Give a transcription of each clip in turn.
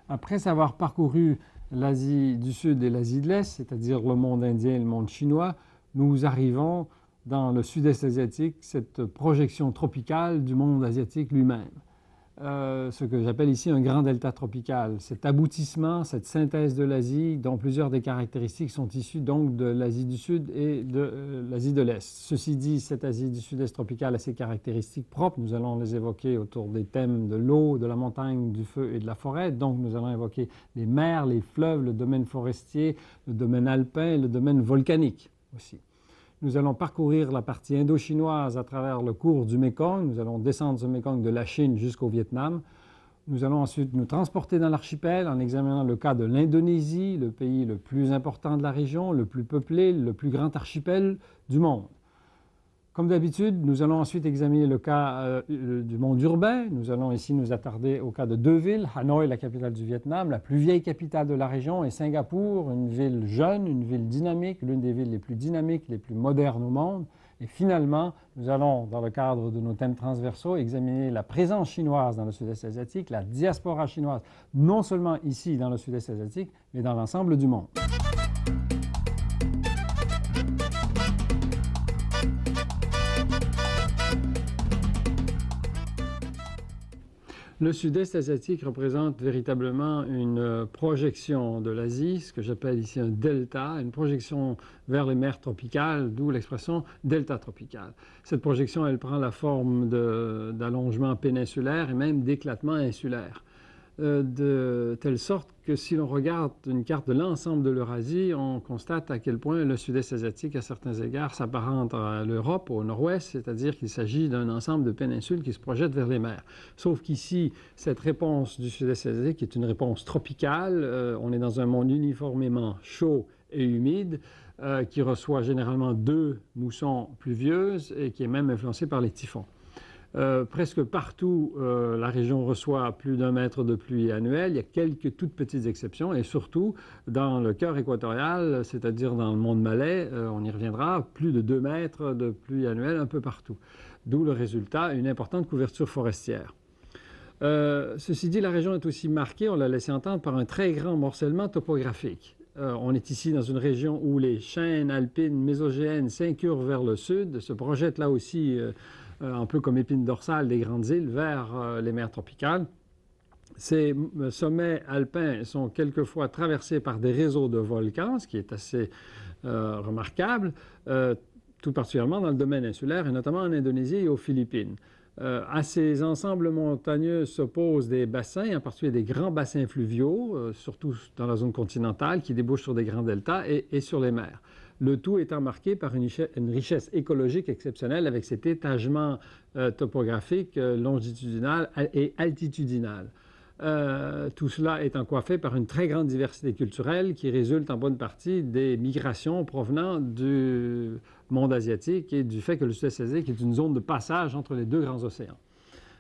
Après avoir parcouru l'Asie du Sud et l'Asie de l'Est, c'est-à-dire le monde indien et le monde chinois, nous arrivons dans le sud-est asiatique, cette projection tropicale du monde asiatique lui-même. Ce que j'appelle ici un grand delta tropical. Cet aboutissement, cette synthèse de l'Asie, dont plusieurs des caractéristiques sont issues donc de l'Asie du Sud et de l'Asie de l'Est. Ceci dit, cette Asie du Sud-Est tropicale a ses caractéristiques propres. Nous allons les évoquer autour des thèmes de l'eau, de la montagne, du feu et de la forêt. Donc nous allons évoquer les mers, les fleuves, le domaine forestier, le domaine alpin et le domaine volcanique aussi. Nous allons parcourir la partie indo-chinoise à travers le cours du Mékong. Nous allons descendre ce Mékong de la Chine jusqu'au Vietnam. Nous allons ensuite nous transporter dans l'archipel en examinant le cas de l'Indonésie, le pays le plus important de la région, le plus peuplé, le plus grand archipel du monde. Comme d'habitude, nous allons ensuite examiner le cas du monde urbain. Nous allons ici nous attarder au cas de deux villes, Hanoï, la capitale du Vietnam, la plus vieille capitale de la région, et Singapour, une ville jeune, une ville dynamique, l'une des villes les plus dynamiques, les plus modernes au monde. Et finalement, nous allons, dans le cadre de nos thèmes transversaux, examiner la présence chinoise dans le sud-est asiatique, la diaspora chinoise, non seulement ici dans le sud-est asiatique, mais dans l'ensemble du monde. Le sud-est asiatique représente véritablement une projection de l'Asie, ce que j'appelle ici un delta, une projection vers les mers tropicales, d'où l'expression delta tropical. Cette projection, elle prend la forme d'allongement péninsulaire et même d'éclatement insulaire. De telle sorte que si l'on regarde une carte de l'ensemble de l'Eurasie, on constate à quel point le sud-est asiatique, à certains égards, s'apparente à l'Europe au nord-ouest, c'est-à-dire qu'il s'agit d'un ensemble de péninsules qui se projettent vers les mers. Sauf qu'ici, cette réponse du sud-est asiatique est une réponse tropicale. On est dans un monde uniformément chaud et humide, qui reçoit généralement deux moussons pluvieuses et qui est même influencé par les typhons. Presque partout, la région reçoit plus d'1 mètre de pluie annuelle. Il y a quelques toutes petites exceptions. Et surtout, dans le cœur équatorial, c'est-à-dire dans le monde malais, on y reviendra, plus de 2 mètres de pluie annuelle un peu partout. D'où le résultat, une importante couverture forestière. Ceci dit, la région est aussi marquée, on l'a laissé entendre, par un très grand morcellement topographique. On est ici dans une région où les chaînes alpines mésogéennes s'incurvent vers le sud, se projettent là aussi un peu comme épine dorsale des grandes îles vers les mers tropicales. Ces sommets alpins sont quelquefois traversés par des réseaux de volcans, ce qui est assez remarquable, tout particulièrement dans le domaine insulaire et notamment en Indonésie et aux Philippines. À ces ensembles montagneux s'opposent des bassins, en particulier des grands bassins fluviaux, surtout dans la zone continentale, qui débouchent sur des grands deltas et sur les mers. Le tout étant marqué par une richesse écologique exceptionnelle avec cet étagement topographique longitudinal et altitudinal. Tout cela étant coiffé par une très grande diversité culturelle qui résulte en bonne partie des migrations provenant du monde asiatique et du fait que le sud-est asiatique est une zone de passage entre les deux grands océans,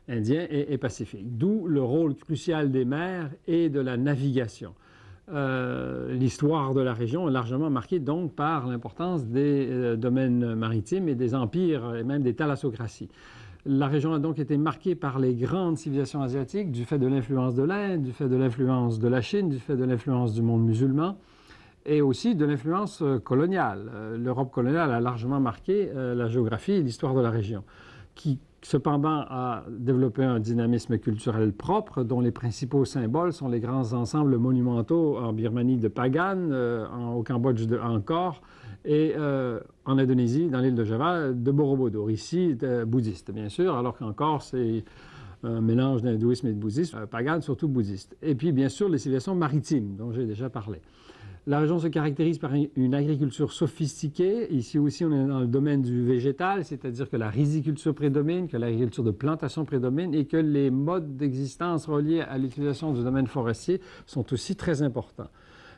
Indien et Pacifique. D'où le rôle crucial des mers et de la navigation. L'histoire de la région est largement marquée donc par l'importance des domaines maritimes et des empires et même des thalassocraties. La région a donc été marquée par les grandes civilisations asiatiques du fait de l'influence de l'Inde, du fait de l'influence de la Chine, du fait de l'influence du monde musulman et aussi de l'influence coloniale. L'Europe coloniale a largement marqué la géographie et l'histoire de la région, qui cependant a développé un dynamisme culturel propre dont les principaux symboles sont les grands ensembles monumentaux en Birmanie de Pagan, au Cambodge de Angkor et en Indonésie, dans l'île de Java, de Borobudur, ici bouddhiste bien sûr, alors qu'Angkor c'est un mélange d'hindouisme et de bouddhisme, Pagan surtout bouddhiste. Et puis bien sûr les civilisations maritimes dont j'ai déjà parlé. La région se caractérise par une agriculture sophistiquée. Ici aussi, on est dans le domaine du végétal, c'est-à-dire que la riziculture prédomine, que l'agriculture de plantation prédomine et que les modes d'existence reliés à l'utilisation du domaine forestier sont aussi très importants.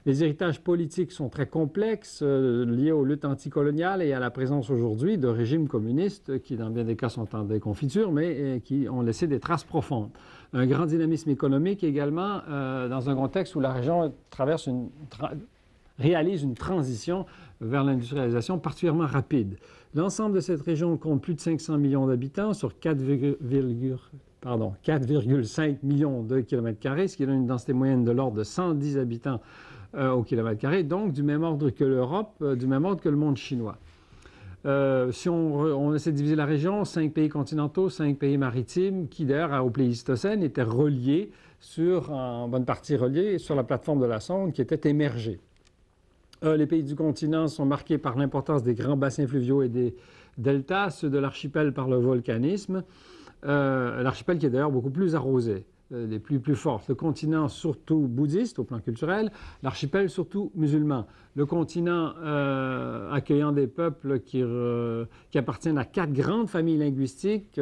Les héritages politiques sont très complexes, liés aux luttes anticoloniales et à la présence aujourd'hui de régimes communistes qui, dans bien des cas, sont en déconfiture, mais qui ont laissé des traces profondes. Un grand dynamisme économique également, dans un contexte où la région réalise une transition vers l'industrialisation particulièrement rapide. L'ensemble de cette région compte plus de 500 millions d'habitants sur 4,5 millions de kilomètres carrés, ce qui donne une densité moyenne de l'ordre de 110 habitants au kilomètre carré, donc du même ordre que l'Europe, du même ordre que le monde chinois. Si on essaie de diviser la région, 5 pays continentaux, 5 pays maritimes, qui d'ailleurs au Pléistocène étaient reliés en bonne partie reliés sur la plateforme de la sonde qui était émergée. Les pays du continent sont marqués par l'importance des grands bassins fluviaux et des deltas, ceux de l'archipel par le volcanisme, l'archipel qui est d'ailleurs beaucoup plus arrosé. Les plus fortes. Le continent surtout bouddhiste au plan culturel, l'archipel surtout musulman. Le continent accueillant des peuples qui appartiennent à 4 grandes familles linguistiques,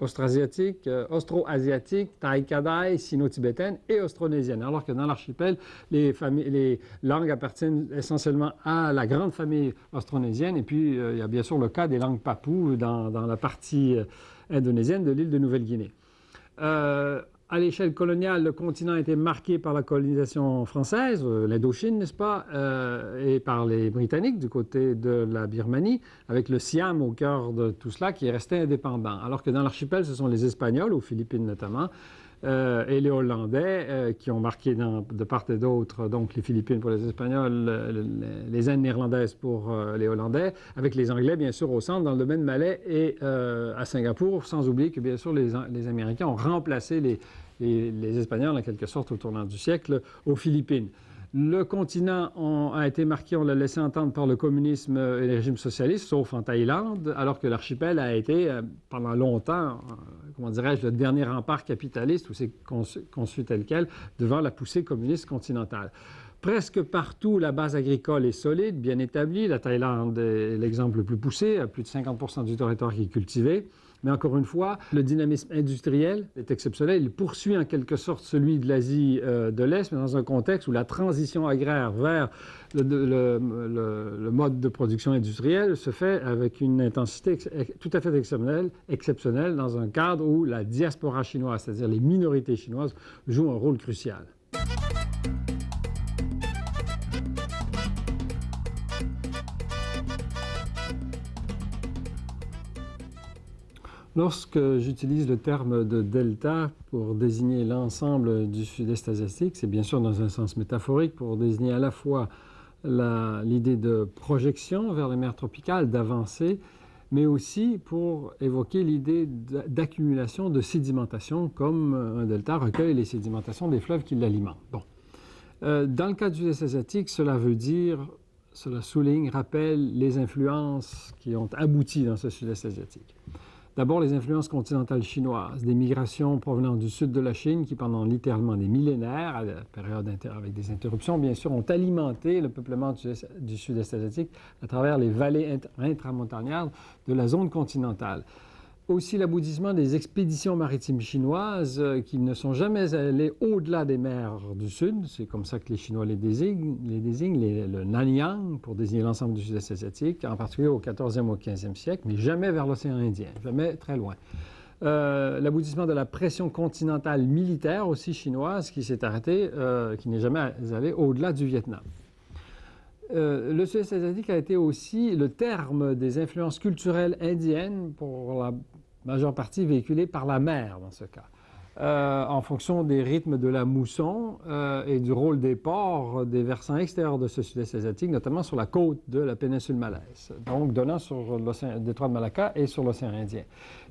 austroasiatiques, austro-asiatiques, thaï-kadai, sino-tibétaines et austronésiennes. Alors que dans l'archipel, les langues appartiennent essentiellement à la grande famille austronésienne. Et puis, il y a bien sûr le cas des langues papoues dans la partie indonésienne de l'île de Nouvelle-Guinée. À l'échelle coloniale, le continent a été marqué par la colonisation française, l'Indochine, n'est-ce pas, et par les Britanniques du côté de la Birmanie, avec le Siam au cœur de tout cela qui est resté indépendant. Alors que dans l'archipel, ce sont les Espagnols, aux Philippines notamment, et les Hollandais qui ont marqué de part et d'autre, donc les Philippines pour les Espagnols, les Indes néerlandaises pour les Hollandais, avec les Anglais, bien sûr, au centre, dans le domaine malais et à Singapour, sans oublier que, bien sûr, les Américains ont remplacé les Espagnols, en quelque sorte, au tournant du siècle, aux Philippines. Le continent a été marqué, on l'a laissé entendre, par le communisme et les régimes socialistes, sauf en Thaïlande, alors que l'archipel a été, pendant longtemps, comment dirais-je, le dernier rempart capitaliste, ou c'est conçu tel quel, devant la poussée communiste continentale. Presque partout, la base agricole est solide, bien établie. La Thaïlande est l'exemple le plus poussé, plus de 50% du territoire qui est cultivé. Mais encore une fois, le dynamisme industriel est exceptionnel. Il poursuit en quelque sorte celui de l'Asie de l'Est, mais dans un contexte où la transition agraire vers le mode de production industrielle se fait avec une intensité tout à fait exceptionnelle dans un cadre où la diaspora chinoise, c'est-à-dire les minorités chinoises, jouent un rôle crucial. Lorsque j'utilise le terme de delta pour désigner l'ensemble du sud-est asiatique, c'est bien sûr dans un sens métaphorique pour désigner à la fois l'idée de projection vers les mers tropicales, d'avancée, mais aussi pour évoquer l'idée d'accumulation, de sédimentation, comme un delta recueille les sédimentations des fleuves qui l'alimentent. Bon. Dans le cas du sud-est asiatique, cela souligne, rappelle les influences qui ont abouti dans ce sud-est asiatique. D'abord, les influences continentales chinoises, des migrations provenant du sud de la Chine qui, pendant littéralement des millénaires, à la période avec des interruptions, bien sûr, ont alimenté le peuplement du sud-est asiatique à travers les vallées intramontagnardes de la zone continentale. Aussi l'aboutissement des expéditions maritimes chinoises qui ne sont jamais allées au-delà des mers du Sud. C'est comme ça que les Chinois les désignent le Nanyang, pour désigner l'ensemble du sud-est asiatique, en particulier au 14e ou au 15e siècle, mais jamais vers l'océan Indien, jamais très loin. L'aboutissement de la pression continentale militaire aussi chinoise qui s'est arrêtée, qui n'est jamais allée au-delà du Vietnam. Le sud-est asiatique a été aussi le terme des influences culturelles indiennes pour la majeure partie véhiculées par la mer dans ce cas. En fonction des rythmes de la mousson et du rôle des ports des versants extérieurs de ce sud-est asiatique, notamment sur la côte de la péninsule malaise, donc donnant sur le détroit de Malacca et sur l'océan Indien.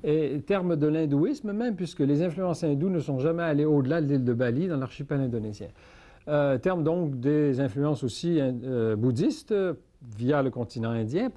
Et terme de l'hindouisme même, puisque les influences hindoues ne sont jamais allées au-delà de l'île de Bali dans l'archipel indonésien. Terme donc des influences aussi bouddhistes via le continent indien,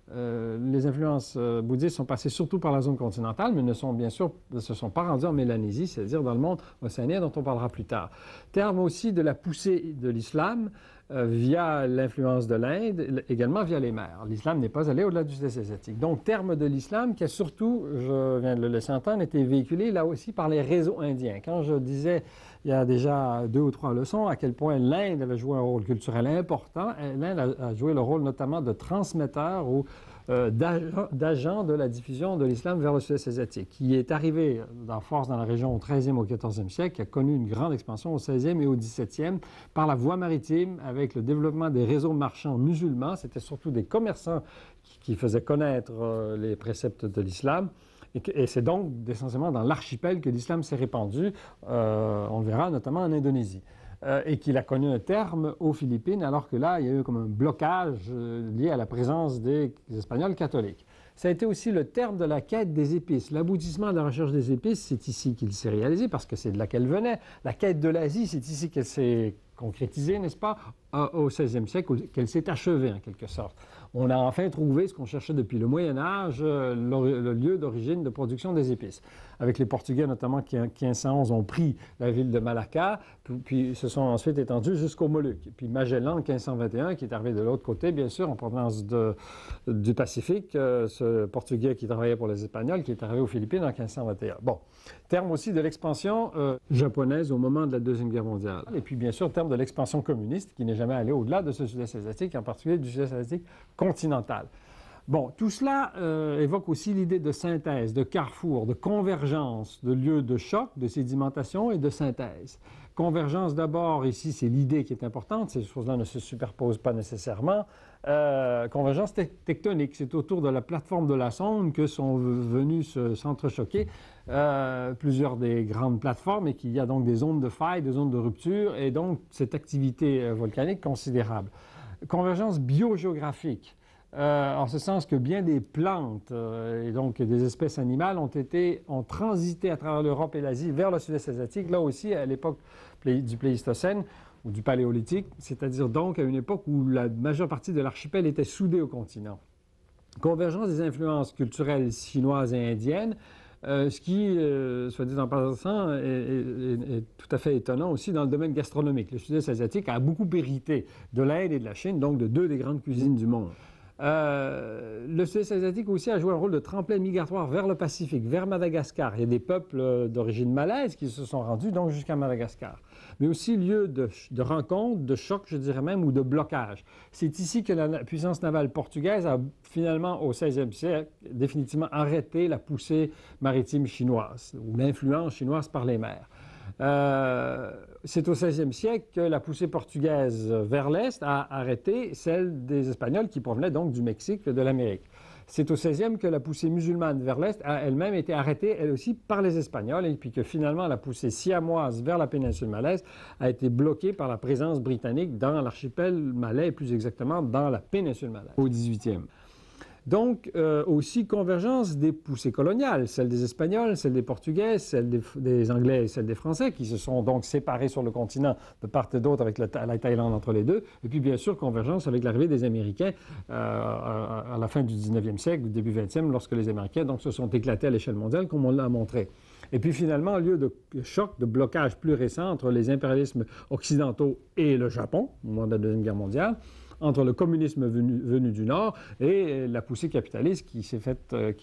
les influences bouddhistes sont passées surtout par la zone continentale, mais ne se sont pas rendues en Mélanésie, c'est-à-dire dans le monde océanien dont on parlera plus tard. Terme aussi de la poussée de l'islam via l'influence de l'Inde, également via les mers. L'islam n'est pas allé au-delà du sud-est asiatique. Donc, terme de l'islam qui a surtout, je viens de le laisser entendre, été véhiculé là aussi par les réseaux indiens. Quand je disais il y a déjà 2 ou 3 leçons à quel point l'Inde avait joué un rôle culturel important, l'Inde a joué le rôle notamment de transmetteur ou d'agent de la diffusion de l'islam vers le sud-est asiatique, qui est arrivé en force dans la région au XIIIe, au XIVe siècle, qui a connu une grande expansion au XVIe et au XVIIe par la voie maritime, avec le développement des réseaux marchands musulmans. C'était surtout des commerçants qui faisaient connaître les préceptes de l'islam. Et c'est donc essentiellement dans l'archipel que l'islam s'est répandu, on le verra notamment en Indonésie. Et qu'il a connu un terme aux Philippines, alors que là, il y a eu comme un blocage lié à la présence des Espagnols catholiques. Ça a été aussi le terme de la quête des épices. L'aboutissement de la recherche des épices, c'est ici qu'il s'est réalisé, parce que c'est de là qu'elle venait. La quête de l'Asie, c'est ici qu'elle s'est concrétisée, n'est-ce pas, au XVIe siècle, qu'elle s'est achevée en quelque sorte. On a enfin trouvé ce qu'on cherchait depuis le Moyen Âge, le lieu d'origine de production des épices. Avec les Portugais notamment qui en 1511 ont pris la ville de Malacca, puis se sont ensuite étendus jusqu'aux Moluques. Puis Magellan en 1521 qui est arrivé de l'autre côté, bien sûr, en provenance du Pacifique, ce Portugais qui travaillait pour les Espagnols, qui est arrivé aux Philippines en 1521. Bon, terme aussi de l'expansion japonaise au moment de la Deuxième Guerre mondiale. Et puis bien sûr, terme de l'expansion communiste qui n'est jamais allé au-delà de ce sud-est asiatique, en particulier du sud-est asiatique continental. Bon, tout cela évoque aussi l'idée de synthèse, de carrefour, de convergence, de lieu de choc, de sédimentation et de synthèse. Convergence d'abord, ici, c'est l'idée qui est importante, ces choses-là ne se superposent pas nécessairement. Convergence tectonique, c'est autour de la plateforme de la sonde que sont venus s'entrechoquer plusieurs des grandes plateformes et qu'il y a donc des zones de faille, des zones de rupture et donc cette activité volcanique considérable. Convergence biogéographique. En ce sens que bien des plantes et donc des espèces animales ont transité à travers l'Europe et l'Asie vers le sud-est asiatique, là aussi à l'époque du Pléistocène ou du Paléolithique, c'est-à-dire donc à une époque où la majeure partie de l'archipel était soudée au continent. Convergence des influences culturelles chinoises et indiennes, ce qui, soit dit en passant, est tout à fait étonnant aussi dans le domaine gastronomique. Le sud-est asiatique a beaucoup hérité de l'Inde et de la Chine, donc de deux des grandes cuisines du monde. Le sud-est asiatique aussi a joué un rôle de tremplin migratoire vers le Pacifique, vers Madagascar. Il y a des peuples d'origine malaise qui se sont rendus donc jusqu'à Madagascar. Mais aussi lieu de rencontre, de choc, je dirais même, ou de blocage. C'est ici que la puissance navale portugaise a finalement, au XVIe siècle, définitivement arrêté la poussée maritime chinoise, ou l'influence chinoise par les mers. C'est au XVIe siècle que la poussée portugaise vers l'Est a arrêté celle des Espagnols qui provenaient donc du Mexique et de l'Amérique. C'est au XVIe que la poussée musulmane vers l'Est a elle-même été arrêtée, elle aussi, par les Espagnols, et puis que finalement la poussée siamoise vers la péninsule malaise a été bloquée par la présence britannique dans l'archipel malais, et plus exactement dans la péninsule malaise, au XVIIIe. Donc, aussi convergence des poussées coloniales, celle des Espagnols, celle des Portugais, celle des Anglais et celle des Français, qui se sont donc séparés sur le continent de part et d'autre avec la Thaïlande entre les deux. Et puis, bien sûr, convergence avec l'arrivée des Américains à la fin du 19e siècle, du début 20e, lorsque les Américains donc, se sont éclatés à l'échelle mondiale, comme on l'a montré. Et puis, finalement, lieu de choc, de blocage plus récent entre les impérialismes occidentaux et le Japon, au moment de la Deuxième Guerre mondiale, entre le communisme venu du Nord et la poussée capitaliste qui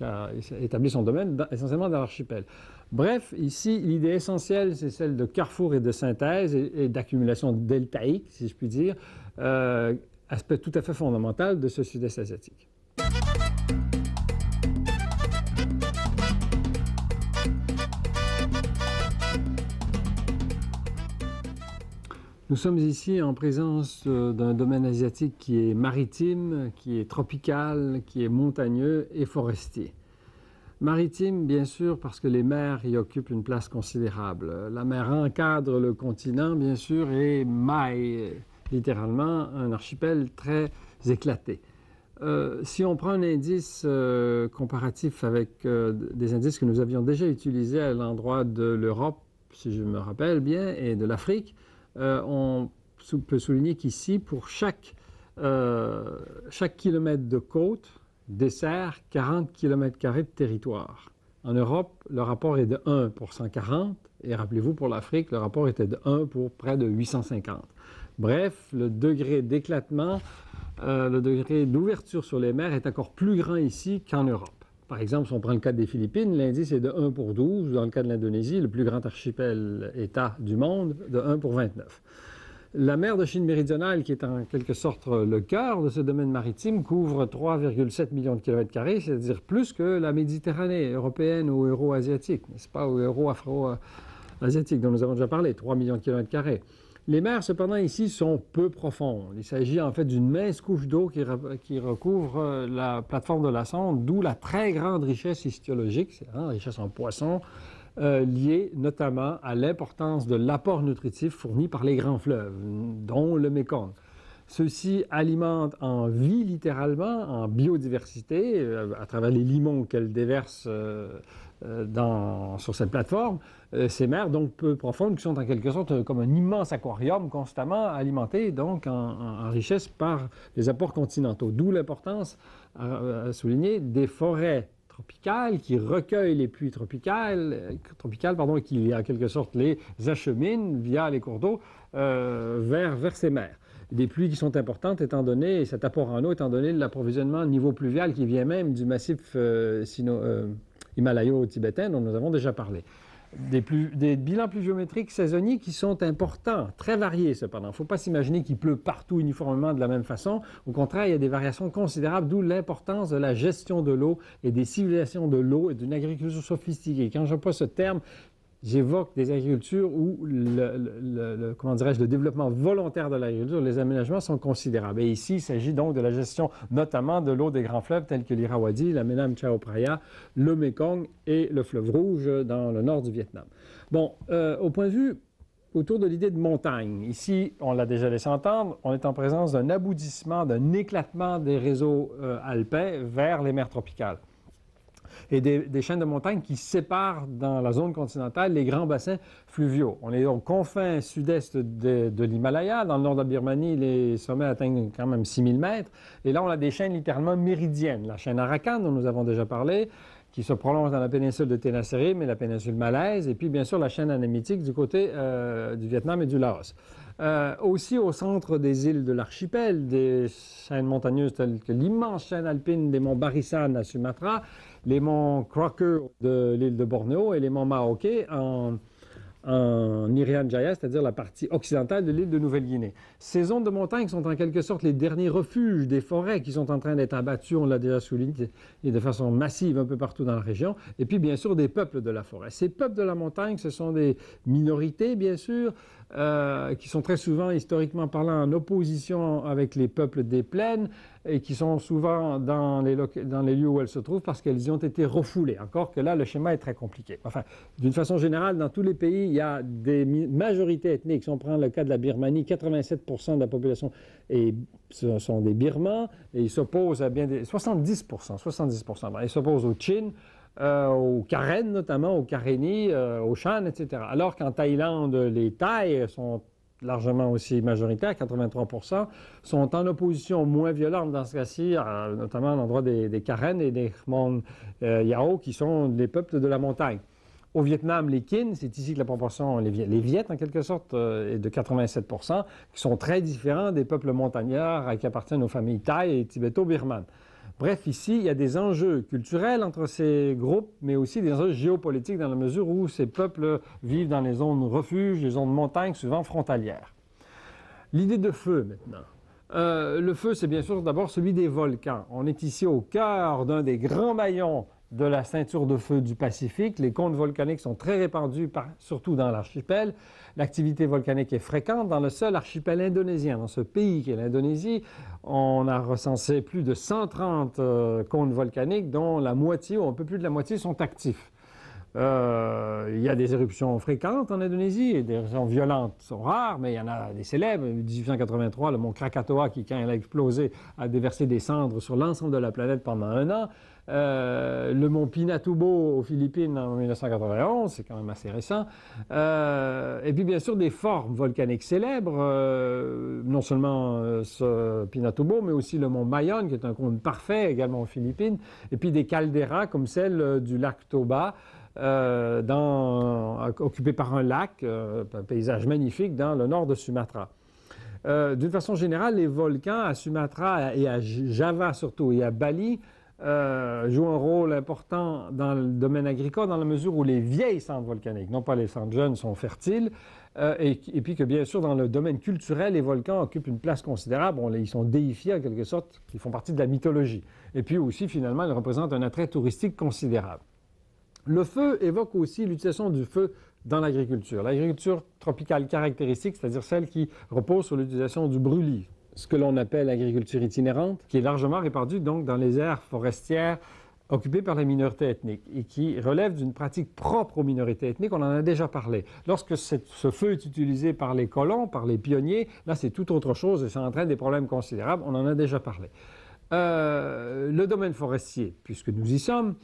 a établi son domaine essentiellement dans l'archipel. Bref, ici, l'idée essentielle, c'est celle de carrefour et de synthèse et d'accumulation deltaïque, si je puis dire, aspect tout à fait fondamental de ce sud-est asiatique. Nous sommes ici en présence d'un domaine asiatique qui est maritime, qui est tropical, qui est montagneux et forestier. Maritime, bien sûr, parce que les mers y occupent une place considérable. La mer encadre le continent, bien sûr, et maille littéralement un archipel très éclaté. Si on prend un indice comparatif avec des indices que nous avions déjà utilisés à l'endroit de l'Europe, si je me rappelle bien, et de l'Afrique, on peut souligner qu'ici, pour chaque kilomètre de côte, dessert 40 km² de territoire. En Europe, le rapport est de 1 pour 140, et rappelez-vous, pour l'Afrique, le rapport était de 1 pour près de 850. Bref, le degré d'éclatement, le degré d'ouverture sur les mers est encore plus grand ici qu'en Europe. Par exemple, si on prend le cas des Philippines, l'indice est de 1 pour 12. Dans le cas de l'Indonésie, le plus grand archipel-État du monde, de 1 pour 29. La mer de Chine méridionale, qui est en quelque sorte le cœur de ce domaine maritime, couvre 3,7 millions de kilomètres carrés, c'est-à-dire plus que la Méditerranée européenne ou euro-asiatique, n'est-ce pas, ou euro-afro-asiatique, dont nous avons déjà parlé, 3 millions de kilomètres carrés. Les mers, cependant, ici, sont peu profondes. Il s'agit en fait d'une mince couche d'eau qui recouvre la plateforme de la sonde, d'où la très grande richesse histologique, c'est-à-dire richesse en poissons, liée notamment à l'importance de l'apport nutritif fourni par les grands fleuves, dont le Mékong. Ceux-ci alimentent en vie littéralement, en biodiversité, à travers les limons qu'elles déversent sur cette plateforme. Ces mers donc peu profondes qui sont en quelque sorte comme un immense aquarium constamment alimenté donc en richesse par les apports continentaux. D'où l'importance à souligner des forêts tropicales qui recueillent les pluies tropicales et qui en quelque sorte les acheminent via les cours d'eau vers ces mers. Des pluies qui sont importantes étant donné, cet apport en eau étant donné l'approvisionnement niveau pluvial qui vient même du massif himalayo-tibétain dont nous avons déjà parlé. Des bilans pluviométriques saisonniers qui sont importants, très variés cependant. Il ne faut pas s'imaginer qu'il pleut partout uniformément de la même façon. Au contraire, il y a des variations considérables, d'où l'importance de la gestion de l'eau et des civilisations de l'eau et d'une agriculture sophistiquée. Quand j'emploie ce terme, j'évoque des agricultures où le développement volontaire de l'agriculture, les aménagements sont considérables. Et ici, il s'agit donc de la gestion notamment de l'eau des grands fleuves tels que l'Irrawaddy, la Menam Chao Phraya, le Mekong et le fleuve Rouge dans le nord du Vietnam. Bon, au point de vue autour de l'idée de montagne, ici, on l'a déjà laissé entendre, on est en présence d'un aboutissement, d'un éclatement des réseaux alpins vers les mers tropicales. Et des chaînes de montagnes qui séparent dans la zone continentale les grands bassins fluviaux. On est aux confins sud-est de l'Himalaya. Dans le nord de la Birmanie, les sommets atteignent quand même 6000 mètres. Et là, on a des chaînes littéralement méridiennes. La chaîne Arakan, dont nous avons déjà parlé, qui se prolonge dans la péninsule de Tenasserim et la péninsule malaise. Et puis, bien sûr, la chaîne anémitique du côté du Vietnam et du Laos. Aussi au centre des îles de l'archipel, des chaînes montagneuses telles que l'immense chaîne alpine des monts Barisan à Sumatra, les monts Crocker de l'île de Bornéo et les monts Maoke en Irian Jaya, c'est-à-dire la partie occidentale de l'île de Nouvelle-Guinée. Ces zones de montagne sont en quelque sorte les derniers refuges des forêts qui sont en train d'être abattues, on l'a déjà souligné, et de façon massive un peu partout dans la région, et puis bien sûr des peuples de la forêt. Ces peuples de la montagne, ce sont des minorités, bien sûr, qui sont très souvent, historiquement parlant, en opposition avec les peuples des plaines et qui sont souvent dans les lieux où elles se trouvent parce qu'elles y ont été refoulées. Encore que là, le schéma est très compliqué. Enfin, d'une façon générale, dans tous les pays, il y a des majorités ethniques. Si on prend le cas de la Birmanie, 87% de la population ce sont des Birmans et ils s'opposent à bien des... 70%. Ils s'opposent aux Chin, aux Karen notamment, aux Karenni, aux Shan, etc. Alors qu'en Thaïlande, les Thaïs sont largement aussi majoritaires, 83%, sont en opposition moins violente dans ce cas-ci, notamment à l'endroit des Karen et des Khmer Yao, qui sont les peuples de la montagne. Au Vietnam, les Kin, c'est ici que la proportion, les Viet en quelque sorte, est de 87%, qui sont très différents des peuples montagnards qui appartiennent aux familles thaï et tibéto-birmanes. Bref, ici, il y a des enjeux culturels entre ces groupes, mais aussi des enjeux géopolitiques dans la mesure où ces peuples vivent dans les zones refuges, les zones de montagne, souvent frontalières. L'idée de feu, maintenant. Le feu, c'est bien sûr d'abord celui des volcans. On est ici au cœur d'un des grands maillons de la ceinture de feu du Pacifique. Les cônes volcaniques sont très répandus, surtout dans l'archipel. L'activité volcanique est fréquente dans le seul archipel indonésien. Dans ce pays qu'est l'Indonésie, on a recensé plus de 130 cônes volcaniques, dont la moitié, ou un peu plus de la moitié, sont actifs. Il y a des éruptions fréquentes en Indonésie, et des éruptions violentes sont rares, mais il y en a des célèbres. En 1883, le mont Krakatoa, qui, quand il a explosé, a déversé des cendres sur l'ensemble de la planète pendant 1 an. Le mont Pinatubo aux Philippines en 1991, c'est quand même assez récent. Et puis bien sûr des formes volcaniques célèbres, non seulement ce Pinatubo, mais aussi le mont Mayon, qui est un cône parfait également aux Philippines, et puis des calderas comme celle du lac Toba, occupé par un lac, un paysage magnifique dans le nord de Sumatra. D'une façon générale, les volcans à Sumatra et à Java surtout et à Bali joue un rôle important dans le domaine agricole dans la mesure où les vieilles cendres volcaniques, non pas les cendres jeunes, sont fertiles, et puis que bien sûr dans le domaine culturel, les volcans occupent une place considérable. Ils sont déifiés en quelque sorte, ils font partie de la mythologie. Et puis aussi finalement, ils représentent un attrait touristique considérable. Le feu évoque aussi l'utilisation du feu dans l'agriculture. L'agriculture tropicale caractéristique, c'est-à-dire celle qui repose sur l'utilisation du brûlis, ce que l'on appelle l'agriculture itinérante, qui est largement répandue donc dans les aires forestières occupées par les minorités ethniques et qui relève d'une pratique propre aux minorités ethniques. On en a déjà parlé. Lorsque ce feu est utilisé par les colons, par les pionniers, là c'est tout autre chose et ça entraîne des problèmes considérables. On en a déjà parlé. Le domaine forestier, puisque nous y sommes,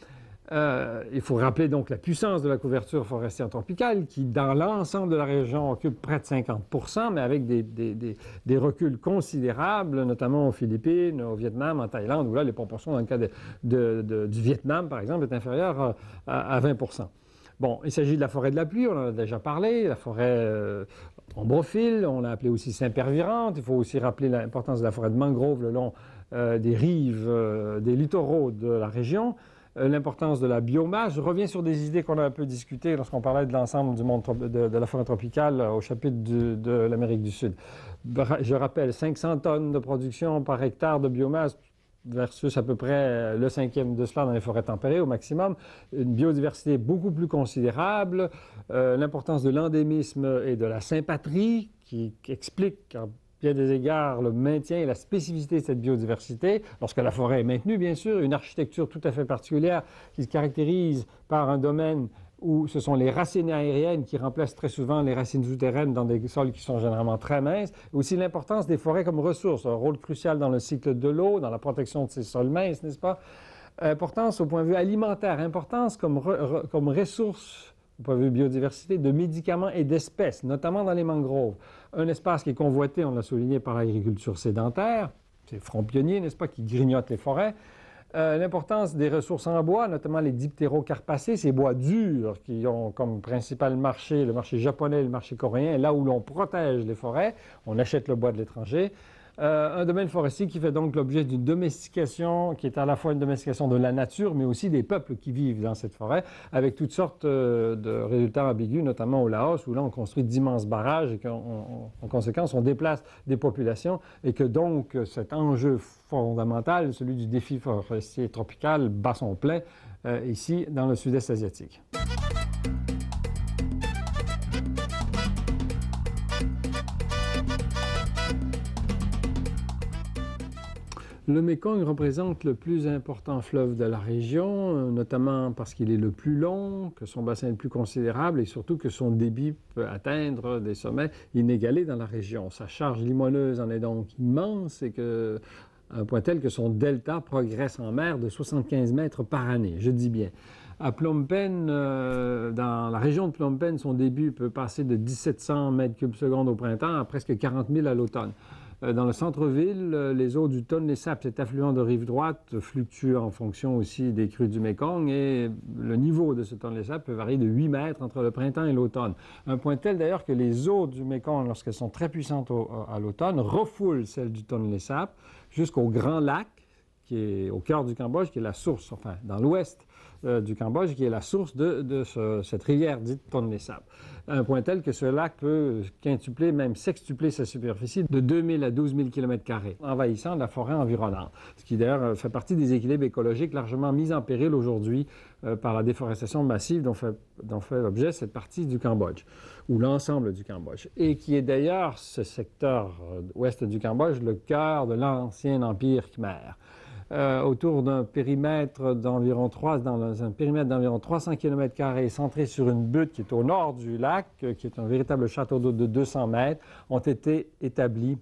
il faut rappeler donc la puissance de la couverture forestière tropicale qui, dans l'ensemble de la région, occupe près de 50%, mais avec des reculs considérables, notamment aux Philippines, au Vietnam, en Thaïlande, où là, les proportions, dans le cas du Vietnam, par exemple, est inférieure à 20%. Bon, il s'agit de la forêt de la pluie, on en a déjà parlé, la forêt ombrophile, on l'a appelée aussi sempervirente. Il faut aussi rappeler l'importance de la forêt de mangrove le long des rives, des littoraux de la région. L'importance de la biomasse. Je reviens sur des idées qu'on a un peu discutées lorsqu'on parlait de l'ensemble du monde de la forêt tropicale au chapitre de l'Amérique du Sud. Je rappelle 500 tonnes de production par hectare de biomasse versus à peu près le 5e de cela dans les forêts tempérées au maximum. Une biodiversité beaucoup plus considérable. L'importance de l'endémisme et de la sympatrie qui explique bien des égards, le maintien et la spécificité de cette biodiversité, lorsque la forêt est maintenue, bien sûr, une architecture tout à fait particulière qui se caractérise par un domaine où ce sont les racines aériennes qui remplacent très souvent les racines souterraines dans des sols qui sont généralement très minces. Aussi l'importance des forêts comme ressources, un rôle crucial dans le cycle de l'eau, dans la protection de ces sols minces, n'est-ce pas? Importance au point de vue alimentaire, importance comme ressource au point de vue biodiversité, de médicaments et d'espèces, notamment dans les mangroves. Un espace qui est convoité, on l'a souligné, par l'agriculture sédentaire, ces fronts pionniers, n'est-ce pas, qui grignotent les forêts. L'importance des ressources en bois, notamment les diptérocarpacées, ces bois durs qui ont comme principal marché le marché japonais et le marché coréen, là où l'on protège les forêts, on achète le bois de l'étranger. Un domaine forestier qui fait donc l'objet d'une domestication qui est à la fois une domestication de la nature, mais aussi des peuples qui vivent dans cette forêt, avec toutes sortes de résultats ambigus, notamment au Laos, où là on construit d'immenses barrages et qu'en conséquence on déplace des populations et que donc cet enjeu fondamental, celui du défi forestier tropical, bat son plein ici dans le sud-est asiatique. Le Mékong représente le plus important fleuve de la région, notamment parce qu'il est le plus long, que son bassin est le plus considérable et surtout que son débit peut atteindre des sommets inégalés dans la région. Sa charge limoneuse en est donc immense et à un point tel que son delta progresse en mer de 75 mètres par année, je dis bien. À Phnom Penh, dans la région de Phnom Penh, son débit peut passer de 1700 mètres cubes secondes au printemps à presque 40 000 à l'automne. Dans le centre-ville, les eaux du Tonlé Sap, cet affluent de rive droite, fluctuent en fonction aussi des crues du Mékong et le niveau de ce Tonlé Sap peut varier de 8 mètres entre le printemps et l'automne. Un point tel d'ailleurs que les eaux du Mékong, lorsqu'elles sont très puissantes à l'automne, refoulent celles du Tonlé Sap jusqu'au Grand Lac, qui est au cœur du Cambodge, qui est la source, enfin dans l'ouest du Cambodge, qui est la source de cette rivière dite Tonlé Sap. À un point tel que ce lac peut quintupler, même sextupler sa superficie de 2000 à 12 000 km², envahissant la forêt environnante. Ce qui d'ailleurs fait partie des équilibres écologiques largement mis en péril aujourd'hui par la déforestation massive dont fait l'objet cette partie du Cambodge, ou l'ensemble du Cambodge. Et qui est d'ailleurs, ce secteur ouest du Cambodge, le cœur de l'ancien empire khmer. Autour d'un périmètre d'environ 300 km² centré sur une butte qui est au nord du lac, qui est un véritable château d'eau de 200 mètres, ont été établis